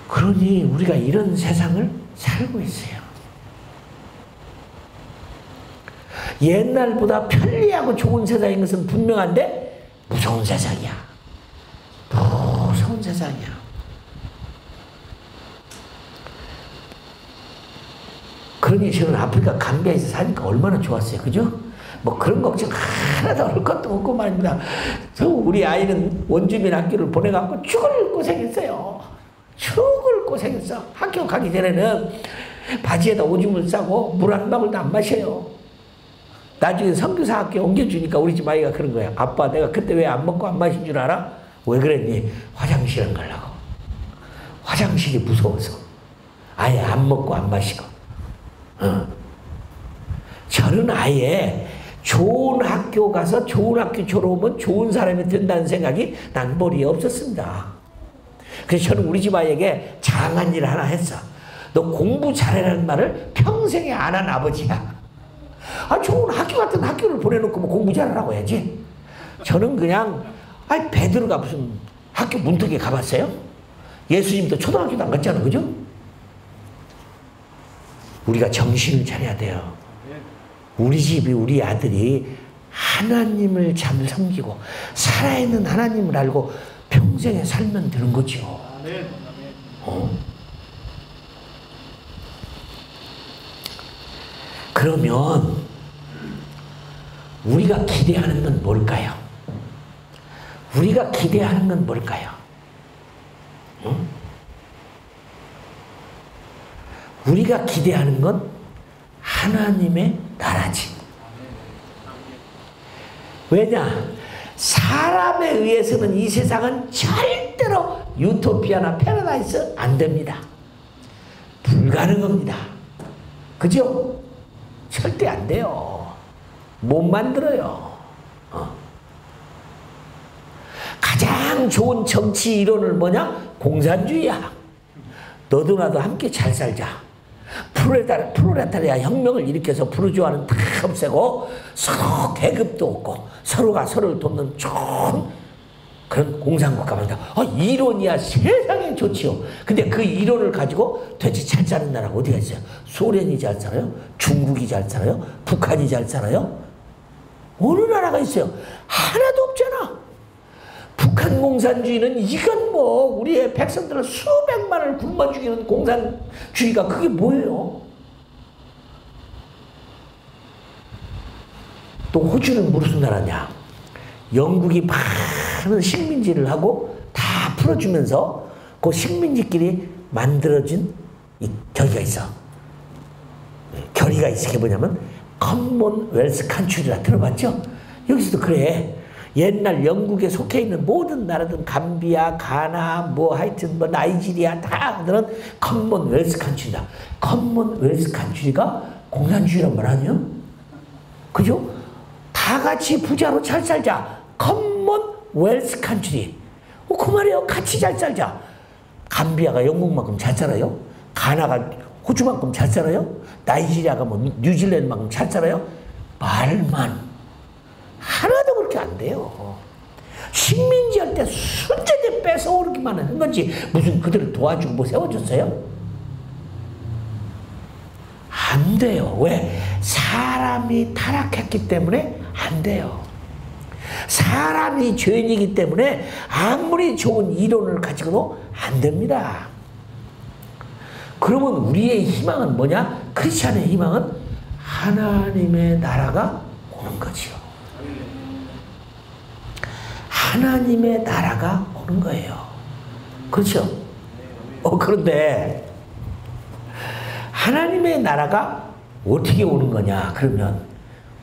그러니 우리가 이런 세상을 살고 있어요. 옛날보다 편리하고 좋은 세상인 것은 분명한데 무서운 세상이야. 무서운 세상이야. 그러니 저는 아프리카 감비아에서 사니까 얼마나 좋았어요. 그죠? 뭐 그런 걱정 하나도 할 것도 없고 말입니다. 우리 아이는 원주민 학교를 보내갖고 죽을 고생했어요. 죽을 고생했어. 학교 가기 전에는 바지에다 오줌을 싸고 물 한 방울도 안 마셔요. 나중에 선교사 학교 옮겨주니까 우리 집 아이가 그런 거야. 아빠, 내가 그때 왜 안 먹고 안 마신 줄 알아? 왜 그랬니? 화장실 안 가려고. 화장실이 무서워서. 아예 안 먹고 안 마시고. 저는 아예 좋은 학교 가서 좋은 학교 졸업하면 좋은 사람이 된다는 생각이 난 머리에 없었습니다. 그래서 저는 우리 집 아이에게 장한 일 하나 했어. 너 공부 잘해라는 말을 평생에 안 한 아버지야. 좋은 학교 같은 학교를 보내놓고 뭐 공부 잘하라고 해야지. 저는 그냥 베드로가 무슨 학교 문턱에 가봤어요? 예수님도 초등학교도 안 갔잖아. 그죠? 우리가 정신을 차려야 돼요. 우리 집이, 우리 아들이 하나님을 잘 섬기고 살아있는 하나님을 알고 평생에 살면 되는 거죠. 그러면 우리가 기대하는 건 뭘까요? 우리가 기대하는 건 뭘까요? 우리가 기대하는 건 하나님의 나라지. 왜냐? 사람에 의해서는 이 세상은 절대로 유토피아나 패러다이스 안 됩니다. 불가능합니다. 그죠? 절대 안 돼요. 못 만들어요. 가장 좋은 정치 이론은 뭐냐? 공산주의야. 너도 나도 함께 잘 살자. 프로레타리아 혁명을 일으켜서 부르주아는 다 없애고 서로 계급도 없고 서로가 서로를 돕는 좋은 그런 공산국가입니다. 이론이야 세상에 좋지요. 근데 그 이론을 가지고 도대체 잘 사는 나라가 어디가 있어요? 소련이 잘 살아요? 중국이 잘 살아요? 북한이 잘 살아요? 어느 나라가 있어요? 하나도 없잖아. 북한 공산주의는 이건 뭐 우리의 백성들을 수백만을 굶어 죽이는 공산주의가 그게 뭐예요? 또 호주는 무슨 나라냐? 영국이 많은 식민지를 하고 다 풀어주면서 그 식민지끼리 만들어진 이 결의가 있어. 결의가 있어. 그게 뭐냐면 커먼웰스 컨트리라 들어봤죠? 여기서도 그래. 옛날 영국에 속해 있는 모든 나라들, 감비아, 가나, 뭐 하여튼 뭐 나이지리아 다 그들은 커먼웰스 컨트리다. 커먼웰스 컨트리가 공산주의란 말 아니에요? 그죠? 다 같이 부자로 잘 살자. 커먼웰스 컨트리. 그 말이에요. 같이 잘 살자. 감비아가 영국만큼 잘 살아요? 가나가 호주만큼 잘 살아요? 나이지리아가 뭐 뉴질랜드만큼 잘 살아요? 말만. 하나도 그렇게 안 돼요. 식민지할 때 순전히 뺏어오기만 한 거지 무슨 그들을 도와주고 뭐 세워줬어요? 안 돼요. 왜? 사람이 타락했기 때문에 안 돼요. 사람이 죄인이기 때문에 아무리 좋은 이론을 가지고도 안 됩니다. 그러면 우리의 희망은 뭐냐? 크리스찬의 희망은 하나님의 나라가 오는 거지요. 하나님의 나라가 오는 거예요. 그렇죠? 그런데 하나님의 나라가 어떻게 오는 거냐? 그러면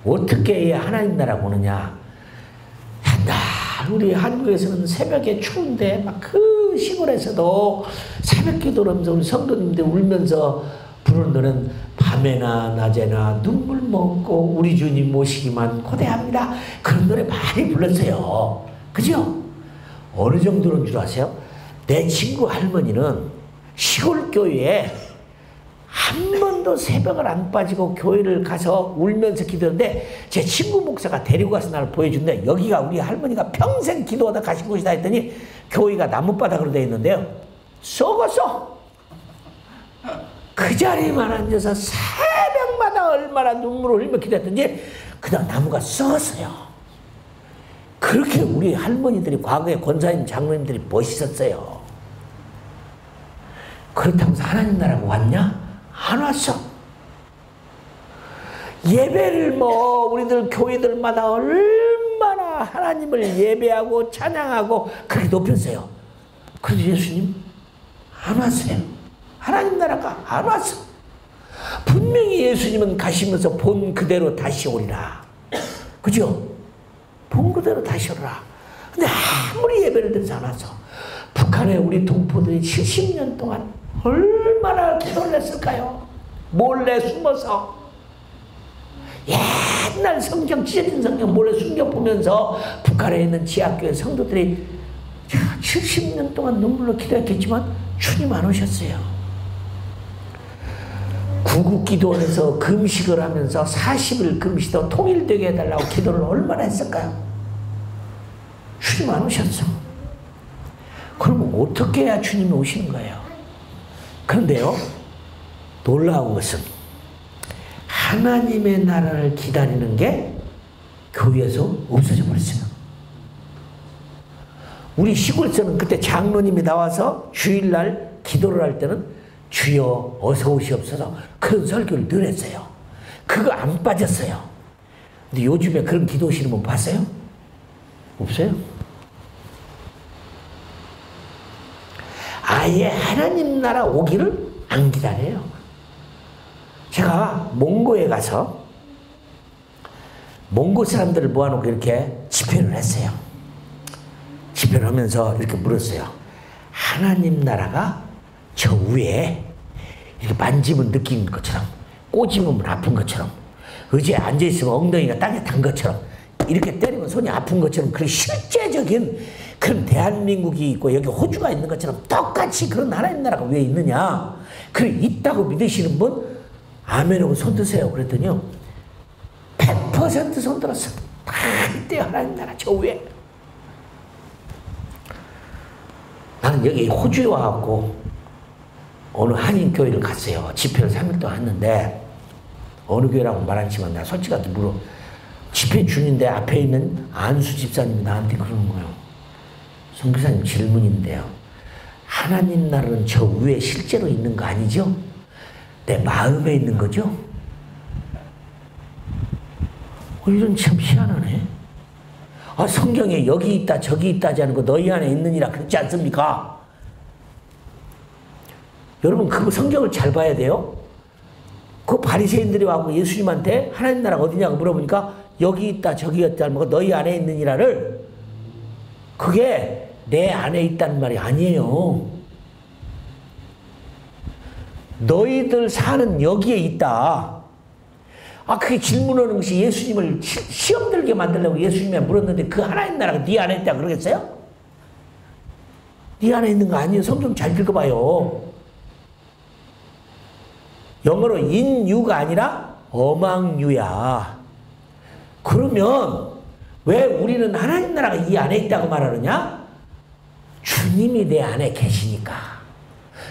어떻게 해야 하나님 나라가 오느냐? 옛날 우리 한국에서는 새벽에 추운데 막 그 시골에서도 새벽 기도를 하면서 우리 성도님들 울면서 부르는 노래는 밤에나 낮에나 눈물 먹고 우리 주님 모시기만 고대합니다. 그런 노래 많이 불렀어요. 그죠? 어느 정도는 줄 아세요? 내 친구 할머니는 시골 교회에 한 번도 새벽을 안 빠지고 교회를 가서 울면서 기도하는데 제 친구 목사가 데리고 가서 나를 보여준대. 여기가 우리 할머니가 평생 기도하다 가신 곳이다 했더니 교회가 나뭇바닥으로 되어 있는데요. 썩었어. 그 자리에만 앉아서 새벽마다 얼마나 눈물을 흘리며 기도했던지 그냥 나무가 썩었어요. 그렇게 우리 할머니들이 과거에 권사님 장로님들이 멋있었어요. 그렇다고 해서 하나님 나라가 왔냐? 안 왔어. 예배를 뭐 우리들 교회들마다 얼마나 하나님을 예배하고 찬양하고 그렇게 높였어요. 그런데 예수님 안 왔어요. 하나님 나라가 안 왔어. 분명히 예수님은 가시면서 본 그대로 다시 오리라. 그죠? 본 그대로 다시 오리라. 근데 아무리 예배를 드려서 안 왔어. 북한에 우리 동포들이 70년 동안 얼마나 기도를 했을까요? 몰래 숨어서 옛날 성경, 찢어진 성경 몰래 숨겨보면서 북한에 있는 지하교회 성도들이 70년 동안 눈물로 기도했겠지만 주님 안 오셨어요. 구국기도원에서 금식을 하면서 40일 금식도 통일되게 해달라고 기도를 얼마나 했을까요? 주님 안 오셨어. 그러면 어떻게 해야 주님이 오시는 거예요? 그런데요, 놀라운 것은 하나님의 나라를 기다리는 게 교회에서 없어져 버렸어요. 우리 시골에서는 그때 장로님이 나와서 주일날 기도를 할 때는 주여 어서 오시옵소서 그런 설교를 늘 했어요. 그거 안 빠졌어요. 근데 요즘에 그런 기도하시는 분 봤어요? 없어요? 아예 하나님 나라 오기를 안 기다려요. 제가 몽고에 가서 몽고 사람들을 모아놓고 이렇게 집회를 했어요. 집회를 하면서 이렇게 물었어요. 하나님 나라가 저 위에 이렇게 만지면 느끼는 것처럼, 꼬집으면 아픈 것처럼, 의자에 앉아있으면 엉덩이가 땅에 닿은 것처럼, 이렇게 때리면 손이 아픈 것처럼 그런 실제적인 그런 대한민국이 있고 여기 호주가 있는 것처럼 똑같이 그런 하나님 나라가 왜 있느냐? 그래 있다고 믿으시는 분 아멘하고 손 드세요. 그랬더니요 100% 손 들었어. 다 있대요. 하나님 나라 저 위에. 나는 여기 호주에 와갖고 어느 한인교회를 갔어요. 집회를 3일 동안 했는데 어느 교회라고 말하지만 나 솔직하게 물어. 집회 중인데 앞에 있는 안수 집사님이 나한테 그러는 거예요. 선교사님 질문인데요. 하나님 나라는 저 위에 실제로 있는 거 아니죠? 내 마음에 있는 거죠? 이런 참 희한하네. 아, 성경에 여기 있다 저기 있다 하지 않은 거 너희 안에 있느니라 그렇지 않습니까? 여러분 그 성경을 잘 봐야 돼요. 그 바리새인들이 와서 예수님한테 하나님 나라가 어디냐고 물어보니까 여기 있다 저기 있다 하는 거 너희 안에 있느니라를 그게 내 안에 있다는 말이 아니에요. 너희들 사는 여기에 있다. 그게 질문하는 것이 예수님을 시험 들게 만들려고 예수님이 물었는데 그 하나님 나라가 네 안에 있다 그러겠어요? 네 안에 있는 거 아니에요. 성경 잘 읽어봐요. 영어로 인유가 아니라 어망유야. 그러면 왜 우리는 하나님 나라가 이 안에 있다고 말하느냐? 주님이 내 안에 계시니까.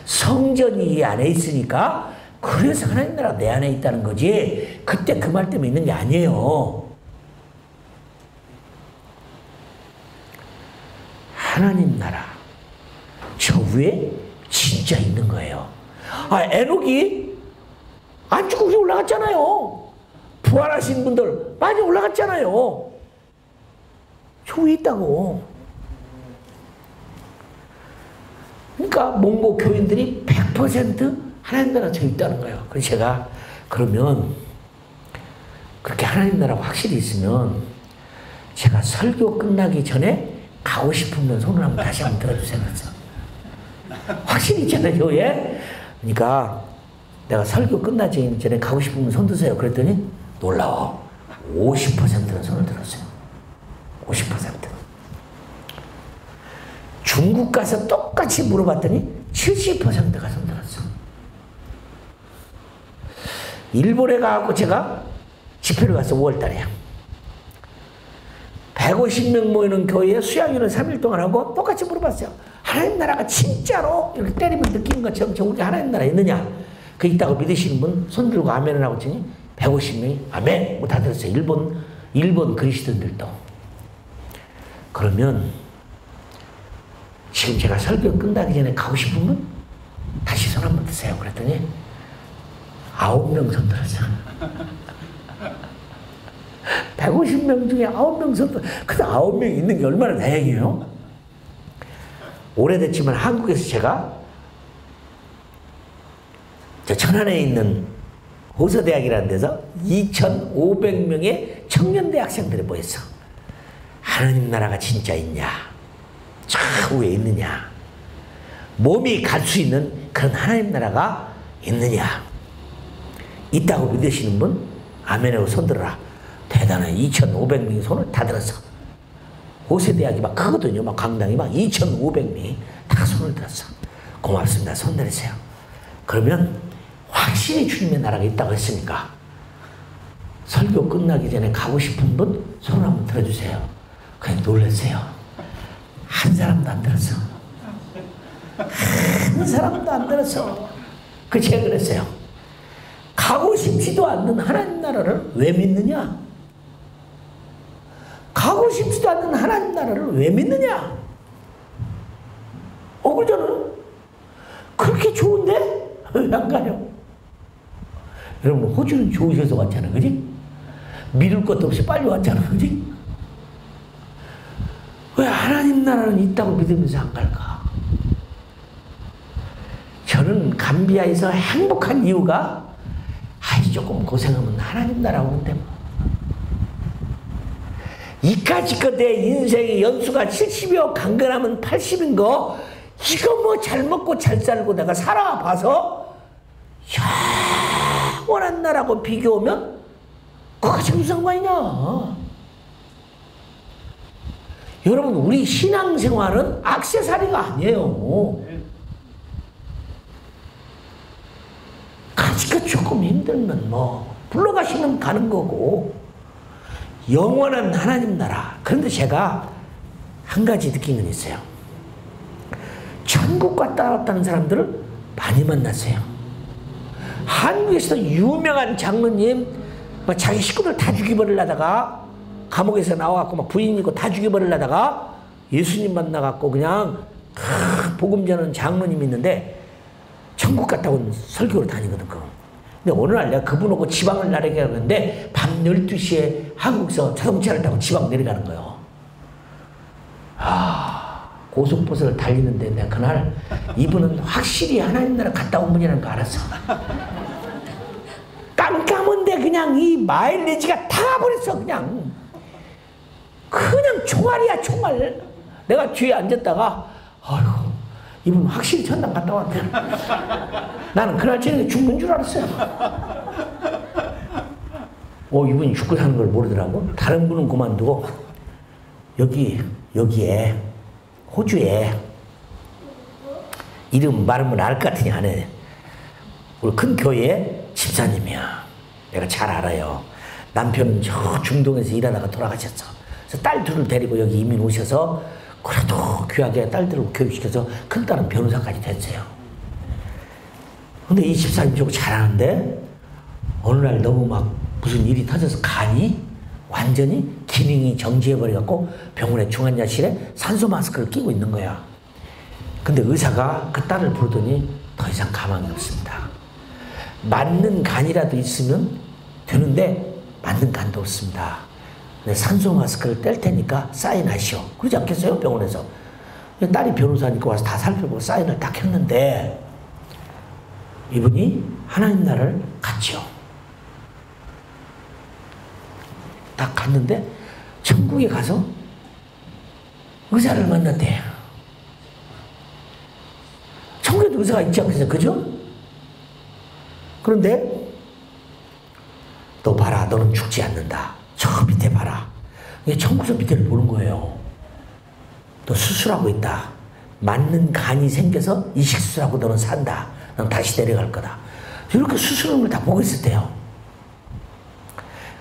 성전이 이 안에 있으니까 그래서 하나님 나라가 내 안에 있다는 거지. 그때 그 말 때문에 있는 게 아니에요. 하나님 나라 저 위에 진짜 있는 거예요. 에녹이 안 죽고 그냥 올라갔잖아요. 부활하신 분들 많이 올라갔잖아요. 저 위에 있다고. 그러니까 몽고 교인들이 100% 하나님 나라 저 있다는 거예요. 그래서 제가 그러면 그렇게 하나님 나라가 확실히 있으면 제가 설교 끝나기 전에 가고 싶으면 손을 한번 다시 한번 들어주세요. 그래서 확실히 있잖아요. 교회에. 그러니까 내가 설교 끝나기 전에 가고 싶으면 손 드세요. 그랬더니 놀라워. 50%는 손을 들었어요. 50%. 중국 가서 똑같이 물어봤더니 70%가 손 들었어. 일본에 가고 제가 집회를 가서 5월달에 150명 모이는 교회에 수양회를 3일 동안 하고 똑같이 물어봤어요. 하나님 나라가 진짜로 이렇게 때리면 느끼는 것처럼 저 우리 하나님 나라에 있느냐? 그 있다고 믿으시는 분 손 들고 아멘을 하고 했더니 150명이 아멘 뭐 다 들었어요. 일본 그리스도인들도. 그러면 지금 제가 설교 끝나기 전에 가고 싶은 분 다시 손 한번 드세요. 그랬더니 9명 손 들었어요. 150명 중에 9명 손 들었어요. 근데 9명 있는 게 얼마나 다행이에요. 오래됐지만 한국에서 제가 저 천안에 있는 호서대학이라는 데서 2,500명의 청년대학생들이 모였어. 하나님 나라가 진짜 있냐? 저 위에 있느냐? 몸이 갈 수 있는 그런 하나님 나라가 있느냐? 있다고 믿으시는 분 아멘하고 손 들어라. 대단한 2,500명이 손을 다 들었어. 호세대학이 막 크거든요. 막 강당이 막 2,500명이 다 손을 들었어. 고맙습니다. 손 내리세요. 그러면 확실히 주님의 나라가 있다고 했으니까 설교 끝나기 전에 가고 싶은 분 손 한번 들어주세요. 그냥 놀랐어요. 한 사람도 안 들었어. 한 사람도 안 들었어. 그 제가 그랬어요. 가고 싶지도 않는 하나님 나라를 왜 믿느냐? 가고 싶지도 않는 하나님 나라를 왜 믿느냐? 그러잖아요. 그렇게 좋은데 왜 안 가요? 여러분 호주는 좋으셔서 왔잖아, 그지? 믿을 것도 없이 빨리 왔잖아, 그지? 왜 하나님 나라는 있다고 믿으면서 안 갈까? 저는 감비아에서 행복한 이유가 조금 고생하면 하나님 나라 오는데 뭐. 이까짓거 내 인생의 연수가 70이요 강건하면 80인 거 이거 뭐 잘 먹고 잘 살고 내가 살아봐서 영원한 나라고 비교하면 그거 무슨 상관이냐. 여러분 우리 신앙생활은 액세서리가 아니에요. 가지가 조금 힘들면 뭐 불러가시면 가는 거고 영원한 하나님 나라. 그런데 제가 한 가지 느낀 건 있어요. 천국 갔다 왔다는 사람들을 많이 만났어요. 한국에서 유명한 장로님 막 자기 식구들 다 죽여버리려다가 감옥에서 나와갖고 막 부인 있고 다 죽여버리려다가 예수님 만나갖고 그냥 복음 전하는 장로님이 있는데 천국 갔다 온 설교를 다니거든. 근데 어느 날 내가 그분하고 지방을 내려가는데 밤 12시에 한국에서 자동차를 타고 지방 내려가는 거예요. 고속버스를 달리는데 내가 그날 이분은 확실히 하나님 나라 갔다 온 분이라는 거 알았어. 깜깜한데 그냥 이 마일리지가 다 버렸어. 그냥 총알이야 총알. 내가 뒤에 앉았다가 아이고 이분 확실히 천당 갔다 왔대. 나는 그날 저녁에 죽는 줄 알았어요. 이분이 죽고 사는 걸 모르더라고. 다른 분은 그만두고 여기에 호주에 이름 말하면 알 것 같으니 안 해. 우리 큰 교회 집사님이야. 내가 잘 알아요. 남편은 저 중동에서 일하다가 돌아가셨어. 그래서 딸 둘을 데리고 여기 이민 오셔서 그래도 귀하게 딸들을 교육시켜서 큰딸은 변호사까지 됐어요. 근데 이 집사님 저거 잘하는데 어느 날 너무 막 무슨 일이 터져서 간이 완전히 기능이 정지해버려갖고 병원의 중환자실에 산소 마스크를 끼고 있는 거야. 근데 의사가 그 딸을 부르더니 더 이상 가망이 없습니다. 맞는 간이라도 있으면 되는데 맞는 간도 없습니다. 산소 마스크를 뗄 테니까 사인하시오. 그러지 않겠어요? 병원에서. 딸이 변호사니까 와서 다 살펴보고 사인을 딱 했는데 이분이 하나님 나라를 갔죠. 딱 갔는데 천국에 가서 의사를 만났대. 천국에도 의사가 있지 않겠어요? 그죠? 그런데 너 봐라. 너는 죽지 않는다. 저 밑에 봐라. 천국에서 밑에를 보는 거예요. 너 수술하고 있다. 맞는 간이 생겨서 이식수술하고 너는 산다. 넌 다시 내려갈 거다. 이렇게 수술하는 걸 다 보고 있었대요.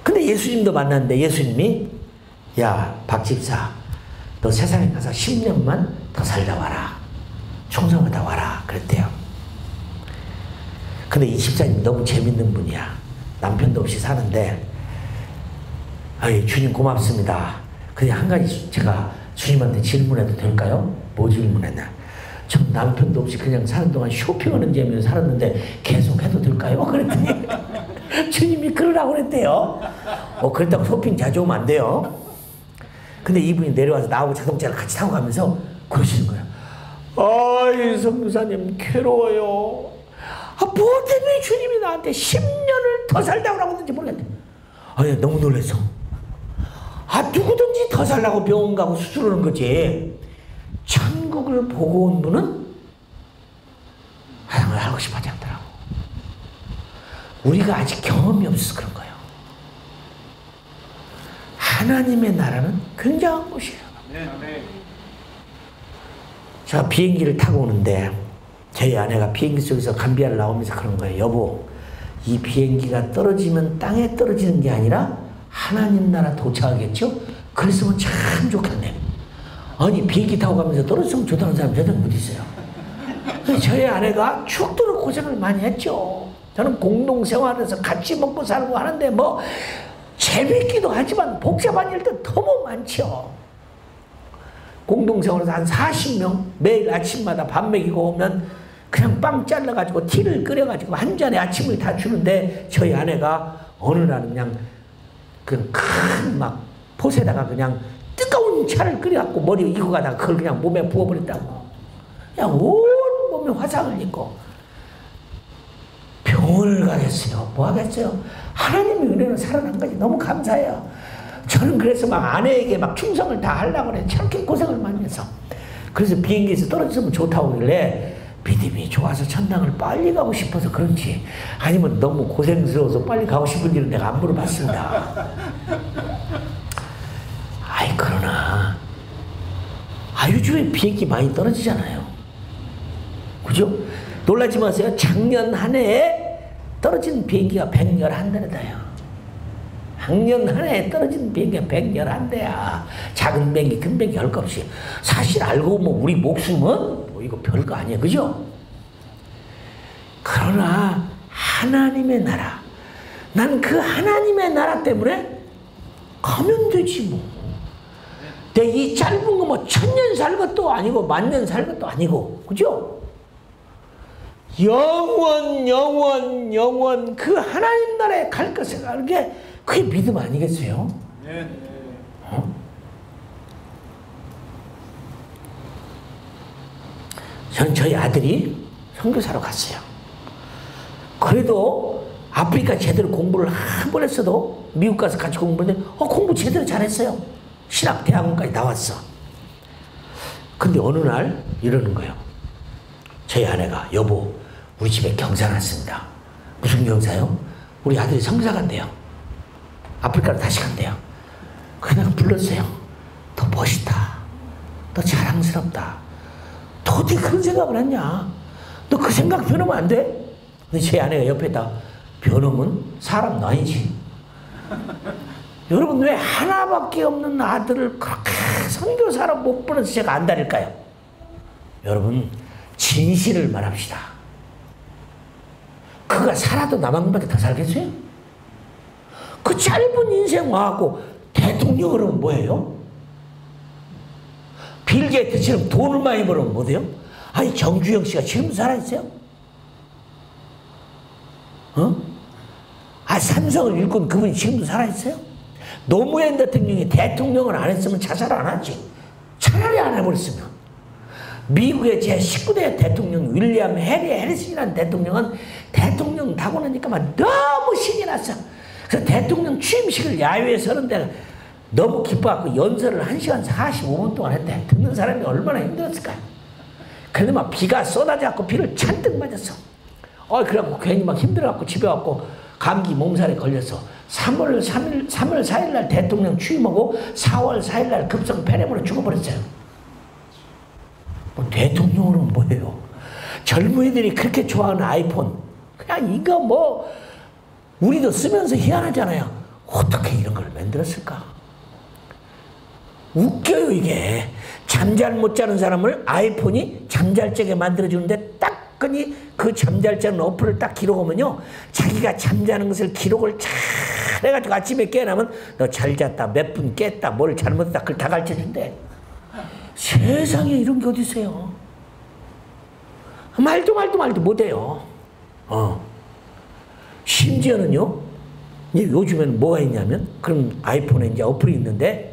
근데 예수님도 만났는데 예수님이 야 박집사 너 세상에 가서 10년만 더 살다 와라. 충성하다 와라. 그랬대요. 근데 이 집사님이 너무 재밌는 분이야. 남편도 없이 사는데 아유 주님 고맙습니다. 그냥 한 가지 제가 주님한테 질문해도 될까요? 뭐 질문했나? 전 남편도 없이 그냥 사는 동안 쇼핑하는 재미로 살았는데 계속 해도 될까요? 그랬더니 주님이 그러라고 그랬대요. 그랬다고 쇼핑 자주 오면 안 돼요. 근데 이분이 내려와서 나하고 자동차를 같이 타고 가면서 그러시는 거예요. 아이 성교사님 괴로워요. 뭐 때문에 주님이 나한테 10년을 더 살라고 하는지 모르겠네. 아니 너무 놀랐어. 누구든지 더 살라고 병원 가고 수술하는 거지. 천국을 보고 온 분은 하나님을 알고 싶어 하지 않더라고. 우리가 아직 경험이 없어서 그런 거예요. 하나님의 나라는 굉장한 곳이에요. 제가 비행기를 타고 오는데 저희 아내가 비행기 속에서 감비아를 나오면서 그런 거예요. 여보, 이 비행기가 떨어지면 땅에 떨어지는 게 아니라 하나님 나라 도착하겠죠? 그랬으면 참 좋겠네. 아니 비행기 타고 가면서 떨어졌으면 좋다는 사람 세상에 어디 있어요? 저희 아내가 죽도록 고생을 많이 했죠. 저는 공동생활에서 같이 먹고 살고 하는데 뭐 재밌기도 하지만 복잡한 일도 너무 많죠. 공동생활에서 한 40명 매일 아침마다 밥 먹이고 오면 그냥 빵 잘라가지고 티를 끓여가지고 한 잔에 아침을 다 주는데 저희 아내가 어느 날은 그냥 그 큰 막 폿에다가 그냥 뜨거운 차를 끓여갖고 머리에 이고 가다가 그걸 그냥 몸에 부어버렸다고. 그냥 온 몸에 화상을 입고 병원을 가겠어요. 뭐 하겠어요? 하나님의 은혜로 살아난 거지. 너무 감사해요. 저는 그래서 막 아내에게 막 충성을 다 하려고 그래. 저렇게 고생을 많이 해서. 그래서 비행기에서 떨어졌으면 좋다고 그러길래 믿음이 좋아서 천당을 빨리 가고 싶어서 그런지 아니면 너무 고생스러워서 빨리 가고 싶은지는 내가 안 물어봤습니다. 그러나 요즘에 비행기 많이 떨어지잖아요. 그죠? 놀라지 마세요. 작년 한 해에 떨어진 비행기가 111대래요. 작년 한 해에 떨어진 비행기가 111대야. 작은 비행기, 큰 비행기 할 거 없이. 사실 알고 보면 우리 목숨은 뭐 이거 별거 아니에요. 그죠? 그러나 하나님의 나라. 난 그 하나님의 나라 때문에 가면 되지 뭐. 내 이 짧은 거 뭐 1000년 살 것도 아니고 10,000년 살 것도 아니고. 그죠? 영원 그 하나님 나라에 갈 것을 가는 게 그게 믿음 아니겠어요? 네. 저는 저희 아들이 선교사로 갔어요. 그래도 아프리카 제대로 공부를 한 번 했어도 미국 가서 같이 공부했는데 공부 제대로 잘했어요. 신학대학원까지 나왔어. 근데 어느 날 이러는 거예요. 저희 아내가 여보 우리 집에 경사 났습니다. 무슨 경사요? 우리 아들이 성사 간대요. 아프리카로 다시 간대요. 그냥 불렀어요. 더 멋있다. 너 자랑스럽다. 너 어떻게 그런 생각을 했냐? 너 그 생각 변하면 안 돼? 근데 제 아내가 옆에다 변하면 사람도 아니지. 여러분 왜 하나밖에 없는 아들을 그렇게 선교사로 못 보내서 제가 안 다닐까요? 여러분 진실을 말합시다. 그가 살아도 남한군밖에 더 살겠어요? 그 짧은 인생 와갖고 대통령을 하면 뭐예요? 빌 게이트처럼 돈을 많이 벌으면 뭐돼요? 아니 정주영 씨가 지금도 살아있어요? 삼성을 일꾼 그분이 지금도 살아있어요? 노무현 대통령이 대통령을 안 했으면 자살 안 하지. 차라리 안 해버렸으면. 미국의 제19대 대통령 윌리엄 해리슨이라는 대통령은 대통령 타고 나니까 막 너무 신이 났어. 그래서 대통령 취임식을 야외에 서는데 너무 기뻐갖고 연설을 1시간 45분 동안 했대. 듣는 사람이 얼마나 힘들었을까요? 그런데 막 비가 쏟아져갖고 비를 잔뜩 맞았어. 그래갖고 괜히 막 힘들어갖고 집에 왔고 감기 몸살에 걸렸어. 3월 4일 날 대통령 취임하고 4월 4일 날 급성 폐렴으로 죽어버렸어요. 뭐 대통령으로 뭐예요? 젊은이들이 그렇게 좋아하는 아이폰. 그냥 이거 뭐 우리도 쓰면서 희한하잖아요. 어떻게 이런 걸 만들었을까? 웃겨요 이게. 잠잘 못 자는 사람을 아이폰이 잠잘 적에 만들어주는데 따끈히 그 잠잘 자는 어플을 딱 기록하면요 자기가 잠자는 것을 기록을 잘 해가지고 아침에 깨어나면 너 잘 잤다 몇 분 깼다 뭘 잘못했다 그걸 다 가르쳐준대. 세상에 이런 게 어디 있어요. 말도 못해요. 심지어는요 이제 요즘에는 뭐가 있냐면 그럼 아이폰에 이제 어플이 있는데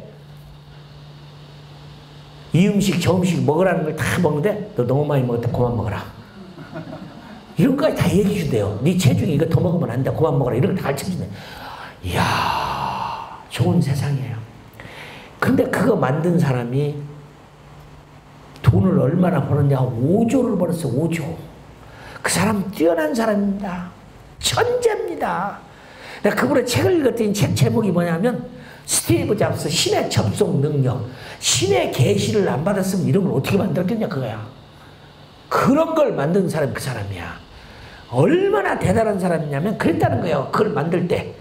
이 음식 저 음식 먹으라는 걸 다 먹는데 너 너무 많이 먹었다 그만 먹어라. 이런 거까지 다 얘기해 준대요. 네 체중에 이거 더 먹으면 안 돼. 그만 먹어라. 이런 걸 다 가르쳐 준대. 이야 좋은 세상이에요. 근데 그거 만든 사람이 돈을 얼마나 벌었냐. 5조를 벌었어. 5조. 그 사람 뛰어난 사람입니다. 천재입니다. 내가 그분의 책을 읽었더니 책 제목이 뭐냐면 스티브 잡스 신의 접속 능력. 신의 계시를 안 받았으면 이런 걸 어떻게 만들었겠냐 그거야. 그런 걸 만든 사람이 그 사람이야. 얼마나 대단한 사람이냐면 그랬다는 거예요. 그걸 만들 때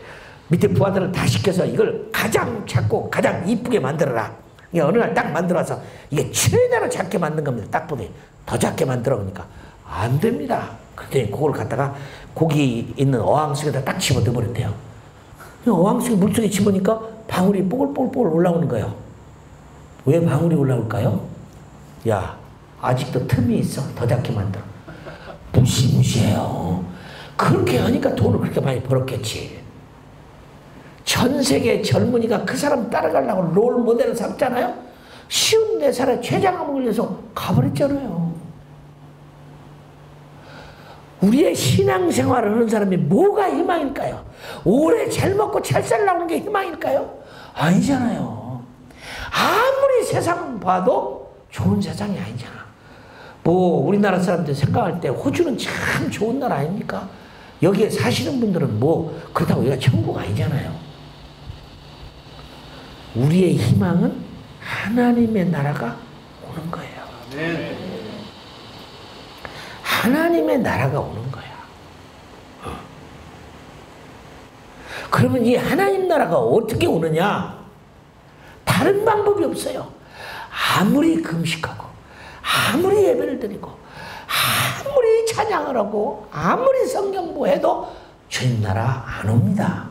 밑에 부하들을 다 시켜서 이걸 가장 작고 가장 이쁘게 만들어라. 어느 날 딱 만들어서 이게 최대로 작게 만든 겁니다. 딱 보니 더 작게 만들어 보니까 안 됩니다. 그랬더니 그걸 갖다가 고기 있는 어항 속에다 딱 집어넣어 버렸대요. 어항 속에 물속에 집으니까 방울이 뽀글뽀글 올라오는 거예요. 왜 방울이 올라올까요? 야 아직도 틈이 있어. 더 작게 만들어. 무시무시해요. 그렇게 하니까 돈을 그렇게 많이 벌었겠지. 전 세계 젊은이가 그 사람 따라가려고 롤 모델을 삼잖아요. 쉬운 4살에 췌장암 걸려서 가버렸잖아요. 우리의 신앙생활을 하는 사람이 뭐가 희망일까요? 오래 잘 먹고 잘 살라는 게 희망일까요? 아니잖아요. 아무리 세상 봐도 좋은 세상이 아니잖아. 뭐 우리나라 사람들 생각할 때 호주는 참 좋은 나라 아닙니까? 여기에 사시는 분들은 뭐 그렇다고 여기가 천국 아니잖아요. 우리의 희망은 하나님의 나라가 오는 거예요. 하나님의 나라가 오는 거야. 그러면 이 하나님 나라가 어떻게 오느냐? 다른 방법이 없어요. 아무리 금식하고 아무리 예배를 드리고 아무리 찬양을 하고 아무리 성경보해도 주님 나라 안 옵니다.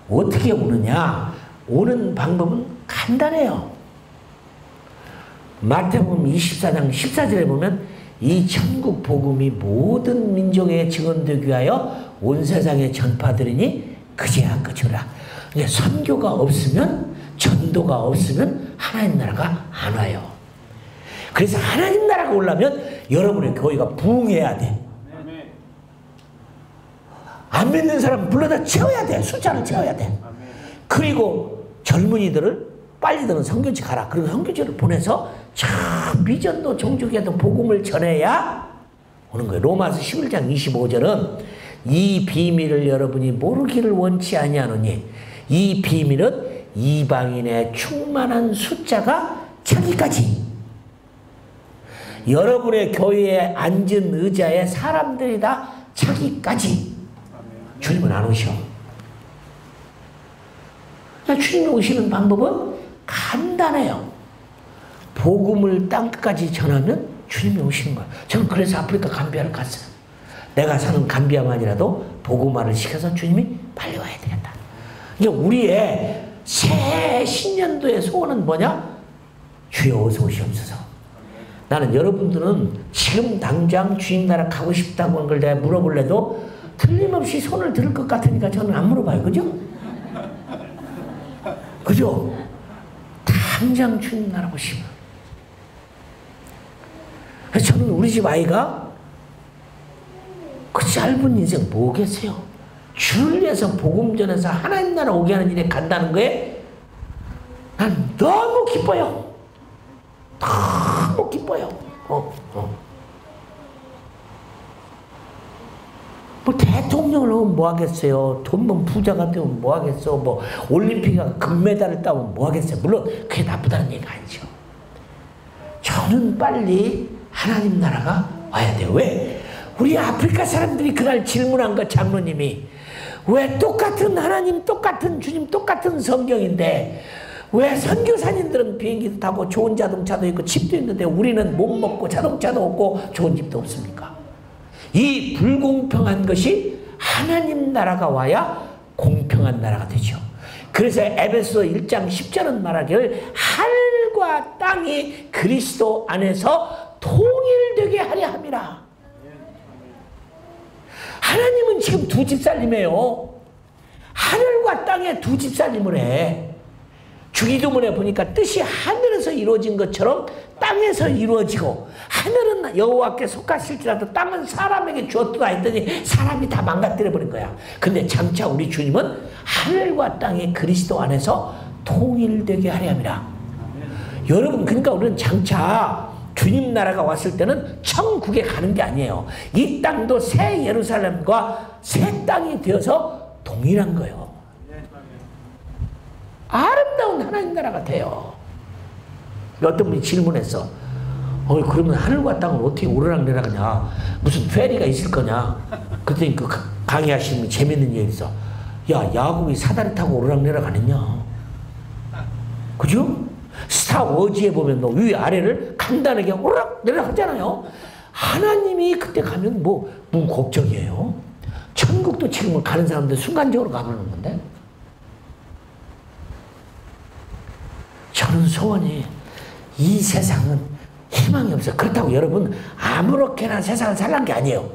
어떻게 오느냐? 오는 방법은 간단해요. 마태복음 24장 14절에 보면 이 천국 복음이 모든 민족에 증언되기 위하여 온 세상에 전파되리니 그제야 끝이라. 선교가 없으면 전도가 없으면 하나님 나라가 안 와요. 그래서 하나님 나라가 오려면 여러분의 교회가 부흥해야 돼. 안 믿는 사람 불러다 채워야 돼. 숫자를 채워야 돼. 그리고 젊은이들을 빨리 드는 선교지 가라. 그리고 선교지를 보내서 저 미전도 종족에도 복음을 전해야 오는 거예요. 로마서 11장 25절은 이 비밀을 여러분이 모르기를 원치 아니하노니 이 비밀은 이방인의 충만한 숫자가 차기까지. 여러분의 교회에 앉은 의자에 사람들이 다 차기까지. 주님은 안 오셔. 주님이 오시는 방법은 간단해요. 복음을 땅끝까지 전하면 주님이 오시는 거예요. 저는 그래서 아프리카 감비아를 갔어요. 내가 사는 감비아만이라도 복음화를 시켜서 주님이 빨리 와야 되겠다. 우리의 새 신년도의 소원은 뭐냐? 주여 어서 오시옵소서. 나는 여러분들은 지금 당장 주님 나라 가고 싶다고 하는 걸 내가 물어볼래도 틀림없이 손을 들을 것 같으니까 저는 안 물어봐요. 그죠? 그죠? 당장 주님 나라 오시면. 저는 우리 집 아이가 그 짧은 인생 뭐겠어요? 주를 위해서 복음 전해서 하나님 나라 오게 하는 일에 간다는 거에 난 너무 기뻐요. 너무 기뻐요. 뭐 대통령을 하면 뭐 하겠어요? 돈만 부자가 되면 뭐 하겠어? 뭐 올림픽에 금메달을 따면 뭐 하겠어요? 물론 그게 나쁘다는 얘기가 아니죠. 저는 빨리 하나님 나라가 와야 돼요. 왜? 우리 아프리카 사람들이 그날 질문한 거 장로님이 왜 똑같은 하나님, 똑같은 주님, 똑같은 성경인데 왜 선교사님들은 비행기도 타고 좋은 자동차도 있고 집도 있는데 우리는 못 먹고 자동차도 없고 좋은 집도 없습니까? 이 불공평한 것이 하나님 나라가 와야 공평한 나라가 되죠. 그래서 에베소 1장 10절은 말하기를 하늘과 땅이 그리스도 안에서 통일되게 하려 함이라. 하나님은 지금 두 집 살림이에요. 하늘과 땅에 두 집 살림을 해. 주기도문에 보니까 뜻이 하늘에서 이루어진 것처럼 땅에서 이루어지고 하늘은 여호와께 속하실지라도 땅은 사람에게 주었다 했더니 사람이 다 망가뜨려버린 거야. 근데 장차 우리 주님은 하늘과 땅이 그리스도 안에서 통일되게 하려 함이라. 여러분, 그러니까 우리는 장차 주님 나라가 왔을 때는 천국에 가는 게 아니에요. 이 땅도 새 예루살렘과 새 땅이 되어서 동일한 거예요. 아름다운 하나님 나라가 돼요. 어떤 분이 질문했어. 그러면 하늘과 땅을 어떻게 오르락내락하냐? 무슨 페리가 있을 거냐? 그랬더니 그 강의하시는 분이 재밌는 얘기 있어. 야, 야곱이 사다리 타고 오르락내락 안 했냐? 그죠? 스타워즈에 보면 위아래를 간단하게 오르락내락 하잖아요. 하나님이 그때 가면 뭐 무국적이에요. 천국도 지금 가는 사람들 순간적으로 가보는 건데. 저는 소원이 이 세상은 희망이 없어요. 그렇다고 여러분 아무렇게나 세상을 살란 게 아니에요.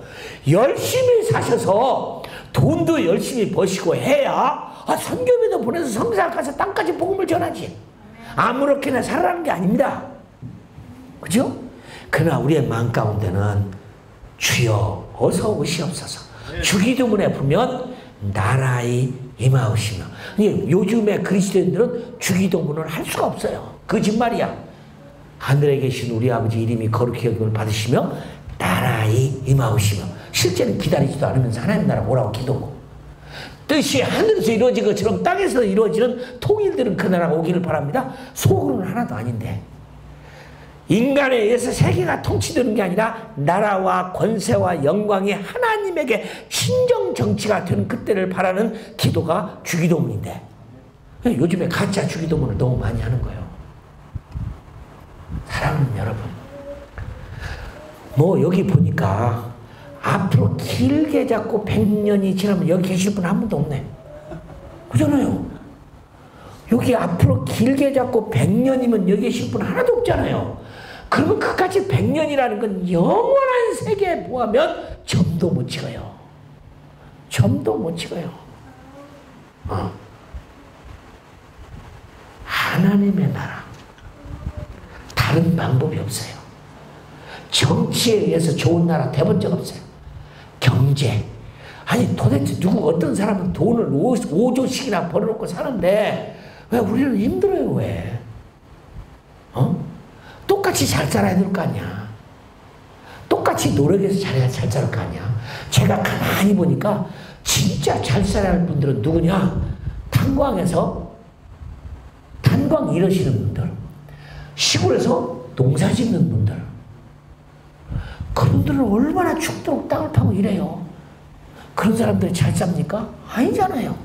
열심히 사셔서 돈도 열심히 버시고 해야 선교비도 보내서 성사 가서 땅까지 복음을 전하지. 아무렇게나 살라는 게 아닙니다. 그죠? 그러나 우리의 마음 가운데는 주여 어서 오시옵소서. 주기도문에 보면 나라의 임하오시며. 요즘에 그리스도인들은 주기도문을 할 수가 없어요. 거짓말이야. 하늘에 계신 우리 아버지 이름이 거룩히 여김을 받으시며 나라의 임하오시며. 실제는 기다리지도 않으면서 하나님 나라 오라고 기도고, 뜻이 하늘에서 이루어진 것처럼 땅에서 이루어지는 통일되는 그 나라가 오기를 바랍니다. 속으로는 하나도 아닌데. 인간에 의해서 세계가 통치되는 게 아니라 나라와 권세와 영광이 하나님에게 신정 정치가 되는 그때를 바라는 기도가 주기도문인데 요즘에 가짜 주기도문을 너무 많이 하는 거예요. 사랑하는 여러분, 뭐 여기 보니까 앞으로 길게 잡고 100년이 지나면 여기 계실 분 한 분도 없네. 그잖아요. 여기 앞으로 길게 잡고 100년이면 여기 계실 분 하나도 없잖아요. 그러면 그까지 100년이라는 건 영원한 세계에 보하면 점도 못 찍어요. 점도 못 찍어요. 하나님의 나라. 다른 방법이 없어요. 정치에 의해서 좋은 나라 돼본 적 없어요. 경제. 아니 도대체 어떤 사람은 돈을 5조씩이나 벌어놓고 사는데 왜 우리는 힘들어요? 왜? 똑같이 똑같이 잘 살아야 될 거 아니야. 똑같이 노력해서 잘해야 잘 살 거 아니야. 제가 가만히 보니까 진짜 잘 살아야 할 분들은 누구냐? 탄광에서 탄광 일하시는 분들, 시골에서 농사 짓는 분들, 그분들은 얼마나 죽도록 땅을 파고 일해요. 그런 사람들이 잘 삽니까? 아니잖아요.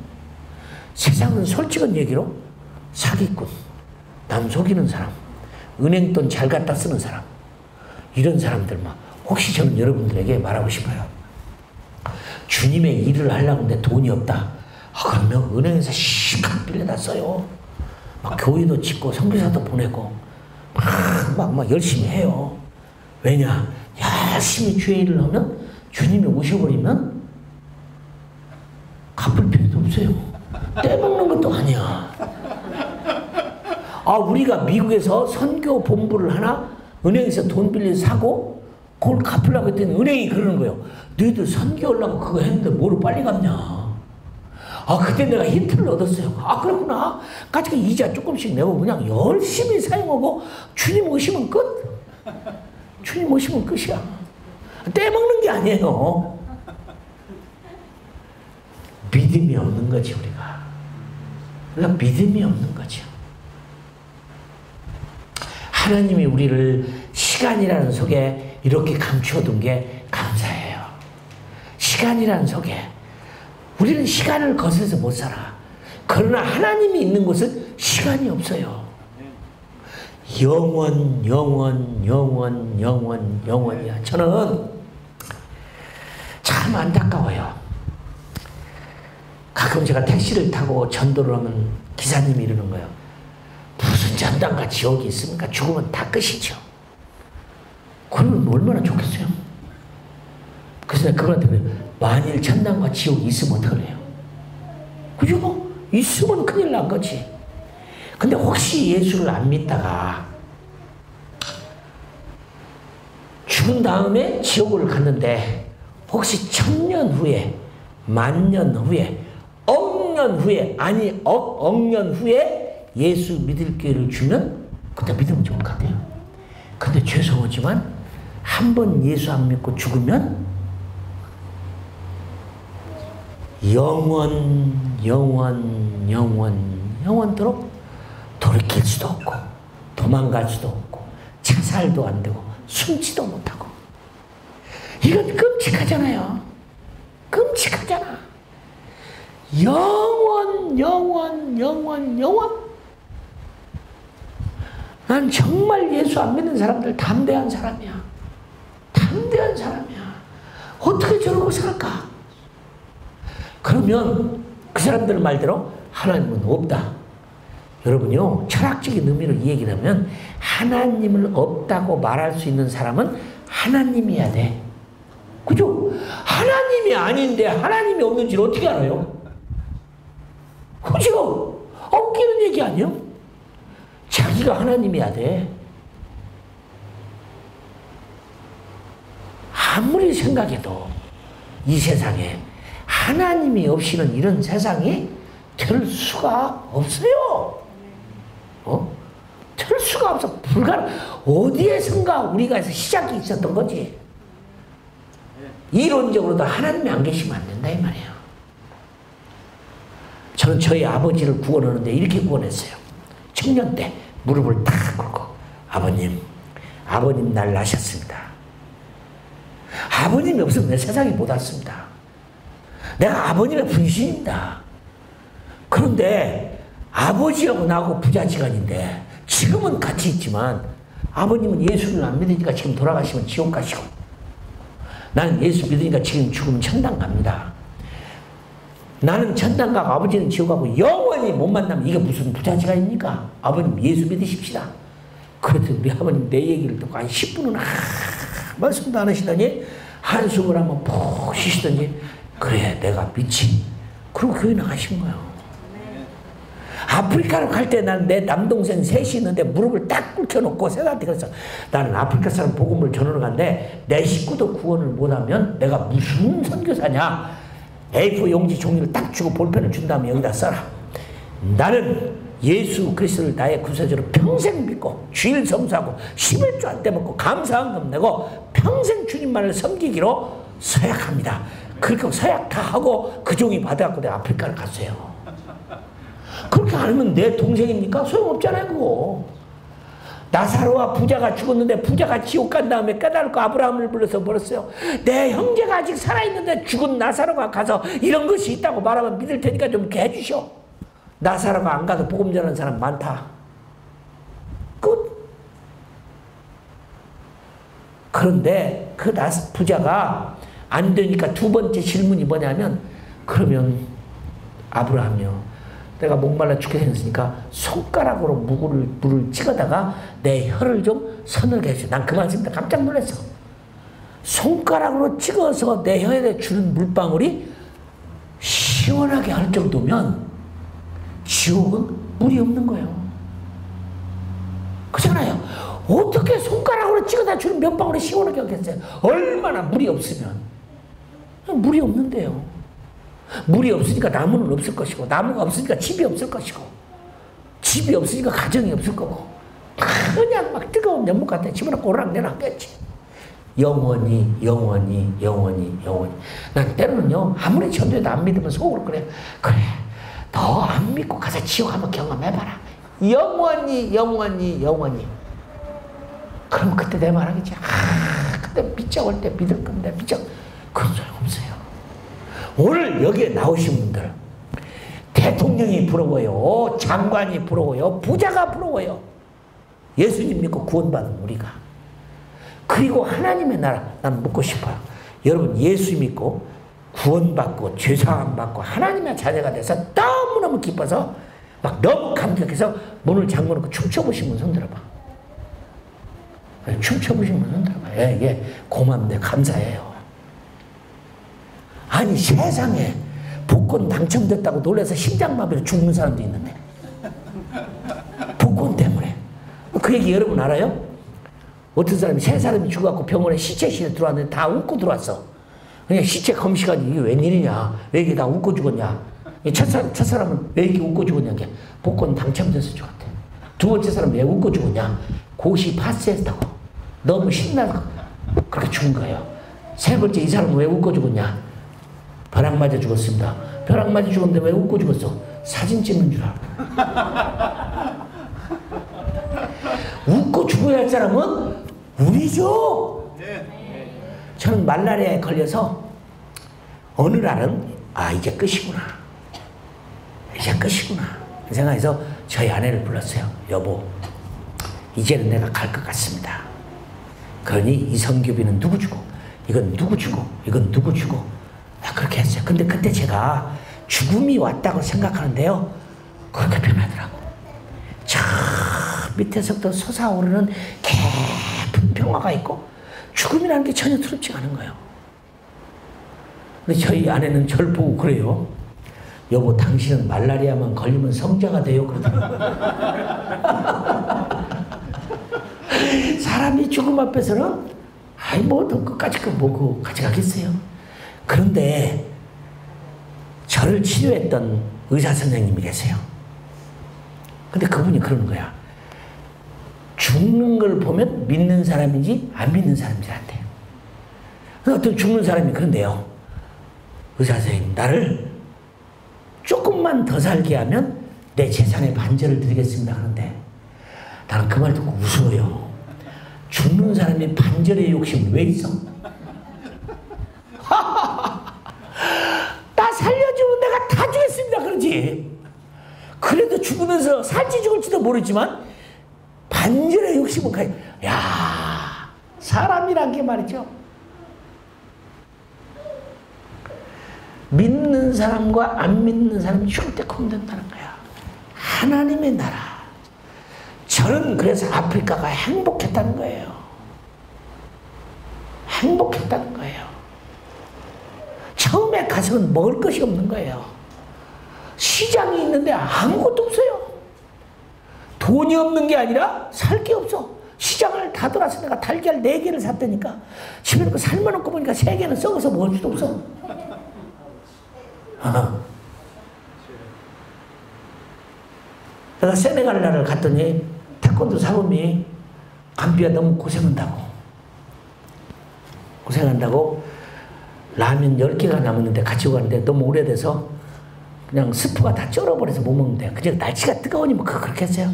세상은 솔직한 얘기로 사기꾼, 남 속이는 사람, 은행돈 잘 갖다 쓰는 사람, 이런 사람들만. 혹시 저는 여러분들에게 말하고 싶어요. 주님의 일을 하려고 하는데 돈이 없다. 그러면 은행에서 시간 빌려다 써요. 막 교회도 짓고 선교사도 보내고 막 열심히 해요. 왜냐? 열심히 주의 일을 하면 주님이 오셔버리면 갚을 필요도 없어요. 떼먹는 것도 아니야. 우리가 미국에서 선교 본부를 하나 은행에서 돈 빌려서 사고 그걸 갚으려고 했더니 은행이 그러는 거예요. 너희들 선교하려고 그거 했는데 뭐로 빨리 갚냐. 그때 내가 힌트를 얻었어요. 그렇구나. 가지고 이자 조금씩 내고 그냥 열심히 사용하고 주님 오시면 끝. 주님 오시면 끝이야. 떼먹는 게 아니에요. 믿음이 없는 거지, 우리가 믿음이 없는 거죠. 하나님이 우리를 시간이라는 속에 이렇게 감추어둔 게 감사해요. 시간이라는 속에. 우리는 시간을 거슬러서 못 살아. 그러나 하나님이 있는 곳은 시간이 없어요. 영원이야. 저는 참 안타까워요. 가끔 제가 택시를 타고 전도를 하면 기사님이 이러는 거예요. 무슨 전당과 지옥이 있습니까? 죽으면 다 끝이죠. 그러면 얼마나 좋겠어요. 그래서 내가 그분한테 그래요. 만일 천당과 지옥이 있으면 어떡해요? 그죠? 있으면 큰일 난 거지. 근데 혹시 예수를 안 믿다가 죽은 다음에 지옥을 갔는데 혹시 1000년 후에, 10,000년 후에, 억년 후에, 아니 억년 후에 예수 믿을 기회를 주면 그때 믿으면 좋을 것 같아요. 근데 죄송하지만 한 번 예수 안 믿고 죽으면 영원토록 돌이킬 수도 없고 도망갈 수도 없고 자살도 안 되고 숨지도 못하고. 이건 끔찍하잖아요. 끔찍하잖아. 영원. 난 정말 예수 안 믿는 사람들 담대한 사람이야. 담대한 사람이야. 어떻게 저러고 살까? 그러면 그 사람들 말대로 하나님은 없다. 여러분요, 철학적인 의미로 이 얘기를 하면 하나님을 없다고 말할 수 있는 사람은 하나님이어야 돼. 그죠? 하나님이 아닌데 하나님이 없는지를 어떻게 알아요? 그죠? 웃기는 얘기 아니에요? 자기가 하나님이어야 돼. 아무리 생각해도 이 세상에 하나님이 없이는 이런 세상이 될 수가 없어요. 될 수가 없어. 어디에선가 우리가 시작이 있었던 거지. 이론적으로도 하나님이 안 계시면 안 된다 이 말이에요. 저는 저희 아버지를 구원하는데 이렇게 구원했어요. 청년 때 무릎을 탁 꿇고 아버님 날 낳으셨습니다. 아버님이 없으면 내 세상이 못 왔습니다. 내가 아버님의 분신입니다. 그런데 아버지하고 나하고 부자지간인데 지금은 같이 있지만 아버님은 예수를 안 믿으니까 지금 돌아가시면 지옥 가시고 나는 예수 믿으니까 지금 죽으면 천당 갑니다. 나는 천당 가고 아버지는 지옥 가고 영원히 못 만나면 이게 무슨 부자지간입니까? 아버님 예수 믿으십시다. 그래도 우리 아버님 내 얘기를 듣고 한 10분은 말씀도 안 하시더니 한숨을 한번 푹 쉬시더니 그래 내가 믿지. 그리고 교회 나가신 거예요. 아프리카로 갈 때 난 내 남동생 셋이 있는데 무릎을 딱 꿇혀놓고 셋한테 그랬어. 나는 아프리카 사람 복음을 전하러 갔는데 내 식구도 구원을 못하면 내가 무슨 선교사냐. A4 용지 종이를 딱 주고 볼펜을 준 다음에 여기다 써라. 나는 예수 그리스도를 나의 구세주로 평생 믿고 주일 성수하고 11조 안 떼먹고 감사헌금 내고 평생 주님만을 섬기기로 서약합니다. 그렇게 서약 다 하고 그 종이 받아갖고 내가 아프리카를 갔어요. 그렇게 안 하면 내 동생입니까? 소용없잖아요 그거. 나사로와 부자가 죽었는데 부자가 지옥 간 다음에 깨달고 아브라함을 불러서 물었어요. 내 형제가 아직 살아있는데 죽은 나사로가 가서 이런 것이 있다고 말하면 믿을 테니까 좀 이렇게 해주시오. 나사로가 안 가서 복음 전하는 사람 많다. 끝. 그런데 그 부자가 안 되니까 두 번째 질문이 뭐냐면, 그러면 아브라함이요, 내가 목말라 죽게 생겼으니까 손가락으로 물을 찍어다가 내 혀를 좀 서늘게 해줘. 난 그 말씀 때 깜짝 놀랐어. 손가락으로 찍어서 내 혀에 주는 물방울이 시원하게 할 정도면 지옥은 물이 없는 거예요. 그렇잖아요. 어떻게 손가락으로 찍어다 주는 몇 방울이 시원하게 하겠어요? 얼마나 물이 없으면. 물이 없는데요. 물이 없으니까 나무는 없을 것이고, 나무가 없으니까 집이 없을 것이고, 집이 없으니까 가정이 없을 거고, 그냥 막 뜨거운 연못 같아 집어넣고 오락내락겠지. 영원히 영원히 영원히 영원히. 난 때로는요, 아무리 전도해도 안 믿으면 속으로 그래. 그래, 너 안 믿고 가서 지옥 한번 경험해봐라. 영원히 영원히 영원히. 그럼 그때 내 말 하겠지. 근데 믿자고 할 때 믿을 건데 믿자고. 그런 소용 없어요. 오늘 여기에 나오신 분들, 대통령이 부러워요, 장관이 부러워요, 부자가 부러워요. 예수님 믿고 구원받은 우리가. 그리고 하나님의 나라, 난 묻고 싶어요. 여러분 예수 믿고 구원받고 죄사함 받고 하나님의 자녀가 돼서 너무너무 기뻐서 막 너무 감격해서 문을 잠궈놓고 춤춰보신 분 손 들어봐. 춤춰보신 분 손 들어봐. 예, 고맙네, 감사해요. 아니 세상에 복권 당첨됐다고 놀라서 심장마비로 죽는 사람도 있는데, 복권 때문에. 그 얘기 여러분 알아요? 어떤 사람이 세 사람이 죽어갖고 병원에 시체실에 들어왔는데 다 웃고 들어왔어. 그냥 시체 검시관이 이게 웬일이냐, 왜 이게 다 웃고 죽었냐, 첫 사람은 왜 이렇게 웃고 죽었냐, 복권 당첨돼서 죽었대. 두 번째 사람은 왜 웃고 죽었냐, 고시 파스했다고 너무 신나서 그렇게 죽은 거예요. 세 번째 이 사람은 왜 웃고 죽었냐, 벼락 맞아 죽었습니다. 벼락 맞아 죽었는데 왜 웃고 죽었어? 사진 찍는 줄 알고. 웃고 죽어야 할 사람은 우리죠. 저는 말라리아에 걸려서 어느 날은 이제 끝이구나, 이제 끝이구나 생각해서 저희 아내를 불렀어요. 여보, 이제는 내가 갈 것 같습니다. 그러니 이 성교비는 누구 주고, 이건 누구 주고, 이건 누구 주고, 그렇게 했어요. 근데 그때 제가 죽음이 왔다고 생각하는데요, 그렇게 변하더라고. 저 밑에서부터 솟아오르는 깊은 평화가 있고 죽음이라는 게 전혀 두렵지 않은 거예요. 근데 저희 아내는 저를 보고 그래요. 여보, 당신은 말라리아만 걸리면 성자가 돼요. 그러더라고요. 사람이 죽음 앞에서는 뭐 끝까지 뭐고 가져가겠어요. 그런데 저를 치료했던 의사 선생님이 계세요. 근데 그분이 그러는 거야. 죽는 걸 보면 믿는 사람인지 안 믿는 사람인지 안 돼요. 어떤 죽는 사람이 그런데요, 의사 선생님, 나를 조금만 더 살게 하면 내 재산의 반절을 드리겠습니다 하는데, 나는 그 말 듣고 웃어요. 죽는 사람이 반절의 욕심 왜 있어? 나 살려주면 내가 다 주겠습니다 그러지. 그래도 죽으면서 살지 죽을지도 모르지만 반절의 욕심은 가요. 야, 사람이란 게 말이죠, 믿는 사람과 안 믿는 사람이 죽을 때 공된다는 거야. 하나님의 나라. 저는 그래서 아프리카가 행복했다는 거예요. 행복했다는 거예요. 처음에 가서는 먹을 것이 없는 거예요. 시장이 있는데 아무것도 없어요. 돈이 없는 게 아니라 살 게 없어. 시장을 다 돌아서 내가 달걀 4개를 샀다니까 집에 놓고 삶아놓고 보니까 3개는 썩어서 먹을 수도 없어. 내가 세네갈을 갔더니 태권도 사범이 감비가 너무 고생한다고 라면 10개가 남았는데 가지고 가는데 너무 오래돼서 그냥 스프가 다 쩔어버려서 못 먹는데 그냥 날씨가 뜨거우니 뭐 그렇게 했어요.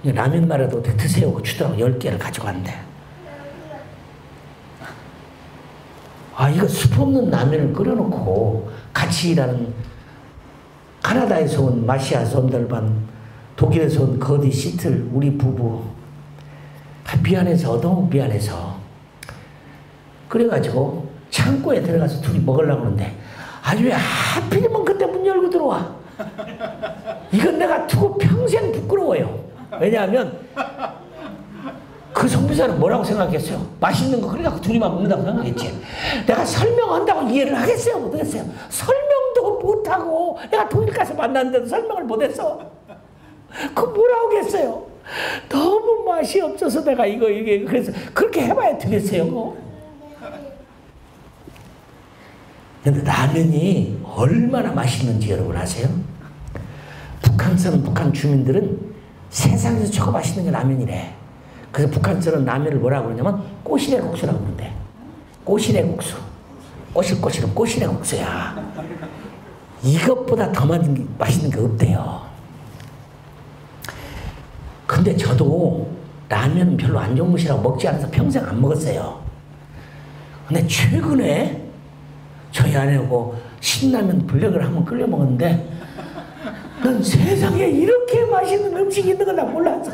라면 말아도 드세요 주더라고. 10개를 가지고 갔는데 이거 스프 없는 라면을 끓여놓고 같이 일하는 카나다에서 온 마시아 손들반 독일에서 온 거디 시틀 우리 부부 미안해서 너무 미안해서 그래가지고 창고에 들어가서 둘이 먹으려고 하는데 왜 하필이면 그때 문 열고 들어와. 이건 내가 두고 평생 부끄러워요. 왜냐하면 그 성비사는 뭐라고 생각했어요? 맛있는 거 그래갖고 둘이만 먹는다고 생각했지. 내가 설명한다고 이해를 하겠어요? 못하겠어요? 설명도 못하고 내가 독일 가서 만났는데도 설명을 못했어. 그거 뭐라고 하겠어요? 너무 맛이 없어서 내가 이게 그래서 그렇게 해봐야 되겠어요? 근데 라면이 얼마나 맛있는지 여러분 아세요? 북한 사람, 북한 주민들은 세상에서 최고 맛있는 게 라면이래. 그래서 북한 사람 라면을 뭐라고 그러냐면 꼬시래 국수라고 그러는데 꼬시래 국수. 꼬실꼬실은 꼬시래 국수야. 이것보다 더 맛있는 게 없대요. 근데 저도 라면은 별로 안 좋은 것이라고 먹지 않아서 평생 안 먹었어요. 근데 최근에 저희 아내하고 신라면 블랙을 한번 끓여 먹었는데 난 세상에 이렇게 맛있는 음식이 있는 걸 난 몰랐어.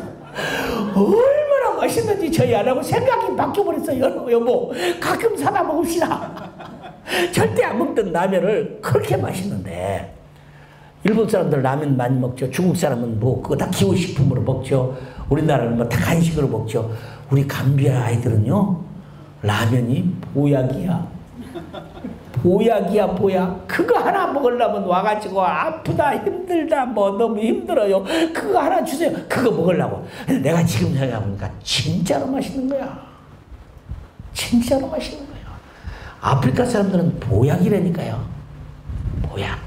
얼마나 맛있는지 저희 아내하고 생각이 바뀌어버렸어요. 여보 가끔 사다 먹읍시다. 절대 안 먹던 라면을 그렇게 맛있는데 일본 사람들 라면 많이 먹죠. 중국 사람은 뭐 그거 다 기호식품으로 먹죠. 우리나라는 뭐 다 간식으로 먹죠. 우리 감비아 아이들은요 라면이 보약이야. 보약. 그거 하나 먹으려면 와가지고 아프다 힘들다 뭐 너무 힘들어요. 그거 하나 주세요. 그거 먹으려고. 근데 내가 지금 생각해보니까 진짜로 맛있는 거야. 진짜로 맛있는 거야. 아프리카 사람들은 보약이라니까요. 보약.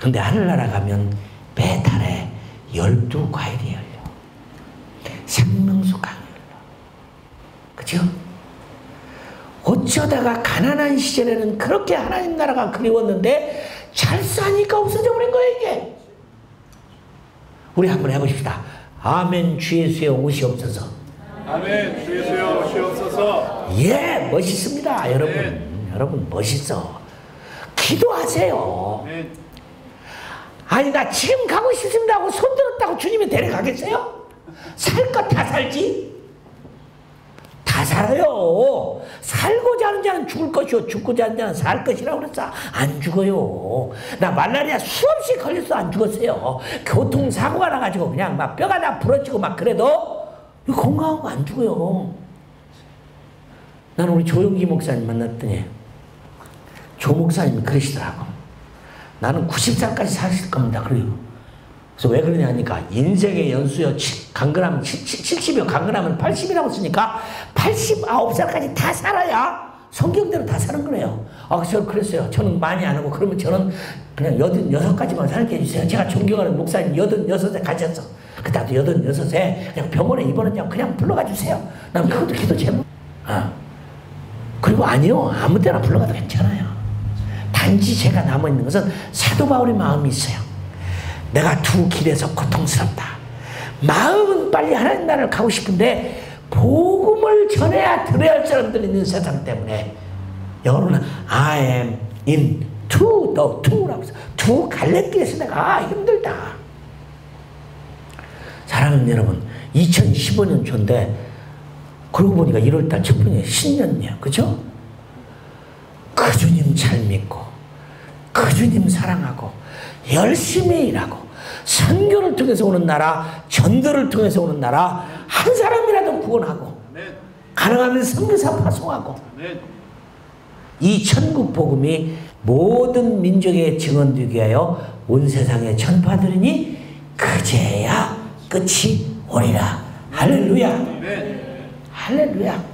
근데 하늘나라 가면 배탈에 12과일이 열려. 생명수 강이 열려. 그죠? 어쩌다가 가난한 시절에는 그렇게 하나님 나라가 그리웠는데 잘 사니까 없어져 버린 거예요 이게. 우리 한번 해보십시다. 아멘 주 예수의 옷이 없어서. 아멘 주 예수의 옷이 없어서. 예 멋있습니다 여러분. 아멘. 여러분 멋있어. 기도하세요. 아멘. 아니 나 지금 가고 싶습니다 하고 손 들었다고 주님이 데려가겠어요? 살 것 다 살지? 다 살아요. 살고자 하는 자는 죽을 것이요 죽고자 하는 자는 살 것이라고 그랬어. 안 죽어요. 나 말라리아 수없이 걸려서 안 죽었어요. 교통사고가 나가지고 그냥 막 뼈가 다 부러지고 막 그래도 건강한 거 안 죽어요. 나는 우리 조용기 목사님 만났더니 조 목사님이 그러시더라고. 나는 90살까지 사실 겁니다. 그래요. 그래서 왜 그러냐 하니까 인생의 연수요 강건하면 70이요 강건하면 80이라고 쓰니까 89살까지 다 살아야 성경대로 다 사는 거래요. 저는 그랬어요. 저는 많이 안 하고 그러면 저는 그냥 86까지만 살게 해주세요. 제가 존경하는 목사님 86에 가셨어. 그때도 86에 그냥 병원에 입원했냐고 그냥 불러가 주세요. 난 그것도 기도 제목. 그리고 아니요 아무 때나 불러가도 괜찮아요. 단지 제가 남아있는 것은 사도 바울의 마음이 있어요. 내가 두 길에서 고통스럽다. 마음은 빨리 하나님 나라를 가고 싶은데 복음을 전해야 들어야 할 사람들이 있는 세상 때문에 영어로는 I am in two, the two라고 해서 두 갈래길에서 내가 힘들다. 사랑하는 여러분 2015년 초인데 그러고 보니까 1월달 첫 번째 신년이에요. 그죠? 그 주님 잘 믿고 그 주님 사랑하고 열심히 일하고 선교를 통해서 오는 나라 전도를 통해서 오는 나라 한 사람이라도 구원하고 가능하면 선교사 파송하고 이 천국 복음이 모든 민족에 증언되게 하여 온 세상에 전파되리니 그제야 끝이 오리라. 할렐루야. 할렐루야.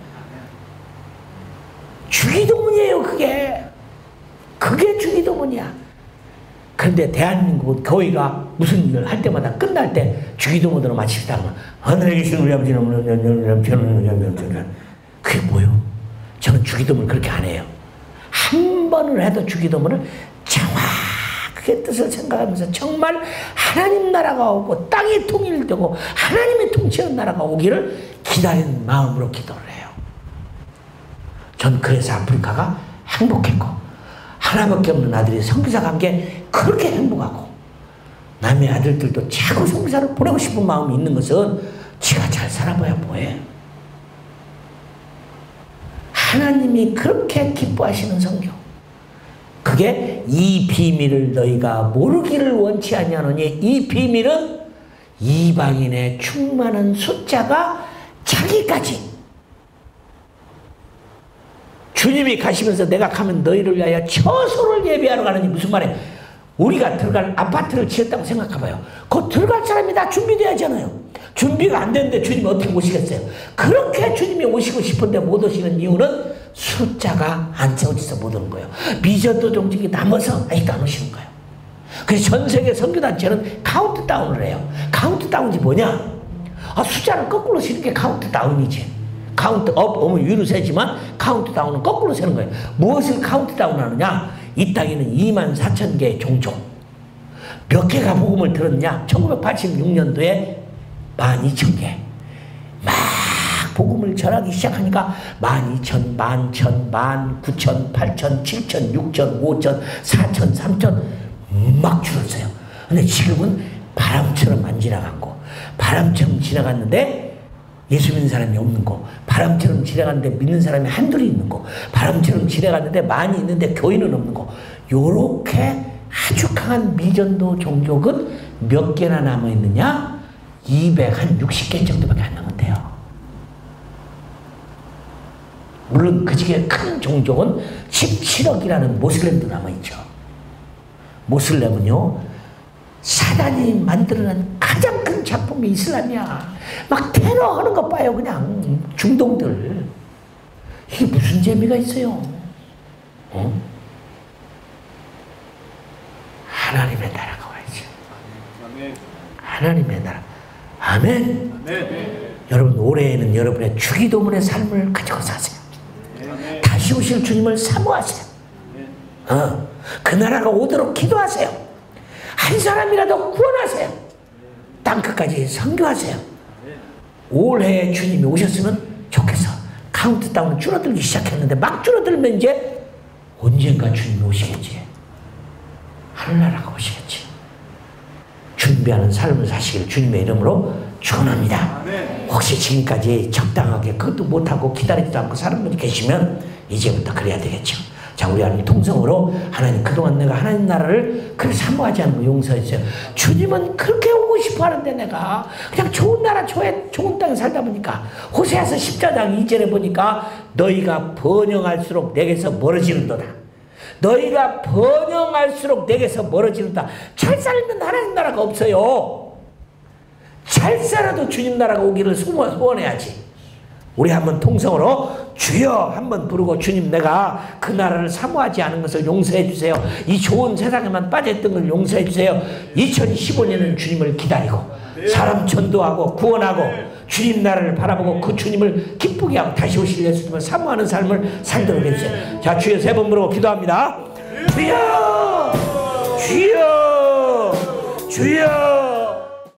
주기도문이에요. 그게 주기도문이야. 그런데 대한민국은 교회가 무슨 일을 할 때마다 끝날 때 주기도문으로 마칩시다. 하늘에 계신 우리 아버지는 그게 뭐예요? 저는 주기도문을 그렇게 안 해요. 한 번을 해도 주기도문을 정확하게 뜻을 생각하면서 정말 하나님 나라가 오고 땅이 통일되고 하나님의 통치하는 나라가 오기를 기다리는 마음으로 기도를 해요. 전 그래서 아프리카가 행복했고 하나밖에 없는 아들이 선교사 간 게 그렇게 행복하고 남의 아들들도 자꾸 선교사를 보내고 싶은 마음이 있는 것은 지가 잘 살아봐야 뭐해. 하나님이 그렇게 기뻐하시는 성경, 그게 이 비밀을 너희가 모르기를 원치 아니하노니 이 비밀은 이방인의 충만한 숫자가 자기까지. 주님이 가시면서 내가 가면 너희를 위하여 처소를 예비하러 가느니 무슨 말이에요? 우리가 들어갈 아파트를 지었다고 생각해봐요. 곧 들어갈 사람이 다 준비돼야 하잖아요. 준비가 안 되는데 주님이 어떻게 오시겠어요? 그렇게 주님이 오시고 싶은데 못 오시는 이유는 숫자가 안 채워져서 못 오는 거예요. 미전도 종족이 남아서 아직도 안 오시는 거예요. 그래서 전 세계 선교단체는 카운트다운을 해요. 카운트다운이 뭐냐? 숫자를 거꾸로 세는 게 카운트다운이지. 카운트업 오면 위로 세지만 카운트다운은 거꾸로 세는 거예요. 무엇을 카운트다운 하느냐? 이 땅에는 24,000개의 종족. 몇 개가 복음을 들었냐? 1986년도에 12,000개. 막 복음을 전하기 시작하니까 12,000, 11,000, 19,000, 8,000, 7,000, 6,000, 5,000, 4,000, 3,000 막 줄었어요. 근데 지금은 바람처럼 안 지나간 거. 바람처럼 지나갔는데 예수 믿는 사람이 없는 거, 바람처럼 지나갔는데 믿는 사람이 한둘이 있는 거, 바람처럼 지나갔는데 많이 있는데 교인은 없는 거. 요렇게 아주 강한 미전도 종족은 몇 개나 남아있느냐? 260개 정도밖에 안 남았대요. 물론 그 중에 큰 종족은 17억이라는 모슬렘도 남아있죠. 모슬렘은요, 사단이 만들어낸 가장 큰 작품이 이슬람이야. 막 테러하는 거 봐요. 그냥 중동들. 이게 무슨 재미가 있어요? 하나님의 나라가 와야지. 하나님의 나라. 아멘. 여러분 올해에는 여러분의 주기도문의 삶을 가지고 사세요. 다시 오실 주님을 사모하세요. 그 나라가 오도록 기도하세요. 한 사람이라도 구원하세요. 땅끝까지 선교하세요. 올해 주님이 오셨으면 좋겠어. 카운트다운 줄어들기 시작했는데 막 줄어들면 이제 언젠가 주님이 오시겠지. 하늘나라가 오시겠지. 준비하는 삶을 사시길 주님의 이름으로 축원합니다. 혹시 지금까지 적당하게 그것도 못하고 기다리지도 않고 사는 분이 계시면 이제부터 그래야 되겠죠. 자, 우리 하나님 통성으로 하나님 그동안 내가 하나님 나라를 그렇게 사모하지 않은 거 용서해주세요. 주님은 그렇게 오고 싶어 하는데 내가 그냥 좋은 나라 좋은 땅에 살다 보니까 호세아서 14장 2절에 보니까 너희가 번영할수록 내게서 멀어지는도다. 너희가 번영할수록 내게서 멀어지는다. 잘 살면 하나님 나라가 없어요. 잘 살아도 주님 나라가 오기를 소원해야지. 우리 한번 통성으로 주여 한번 부르고 주님 내가 그 나라를 사모하지 않은 것을 용서해 주세요. 이 좋은 세상에만 빠져있던 걸 용서해 주세요. 2015년은 주님을 기다리고 사람 전도하고 구원하고 주님 나라를 바라보고 그 주님을 기쁘게 하고 다시 오실 예수님을 사모하는 삶을 살도록 해주세요. 자, 주여 세 번 부르고 기도합니다. 주여 주여 주여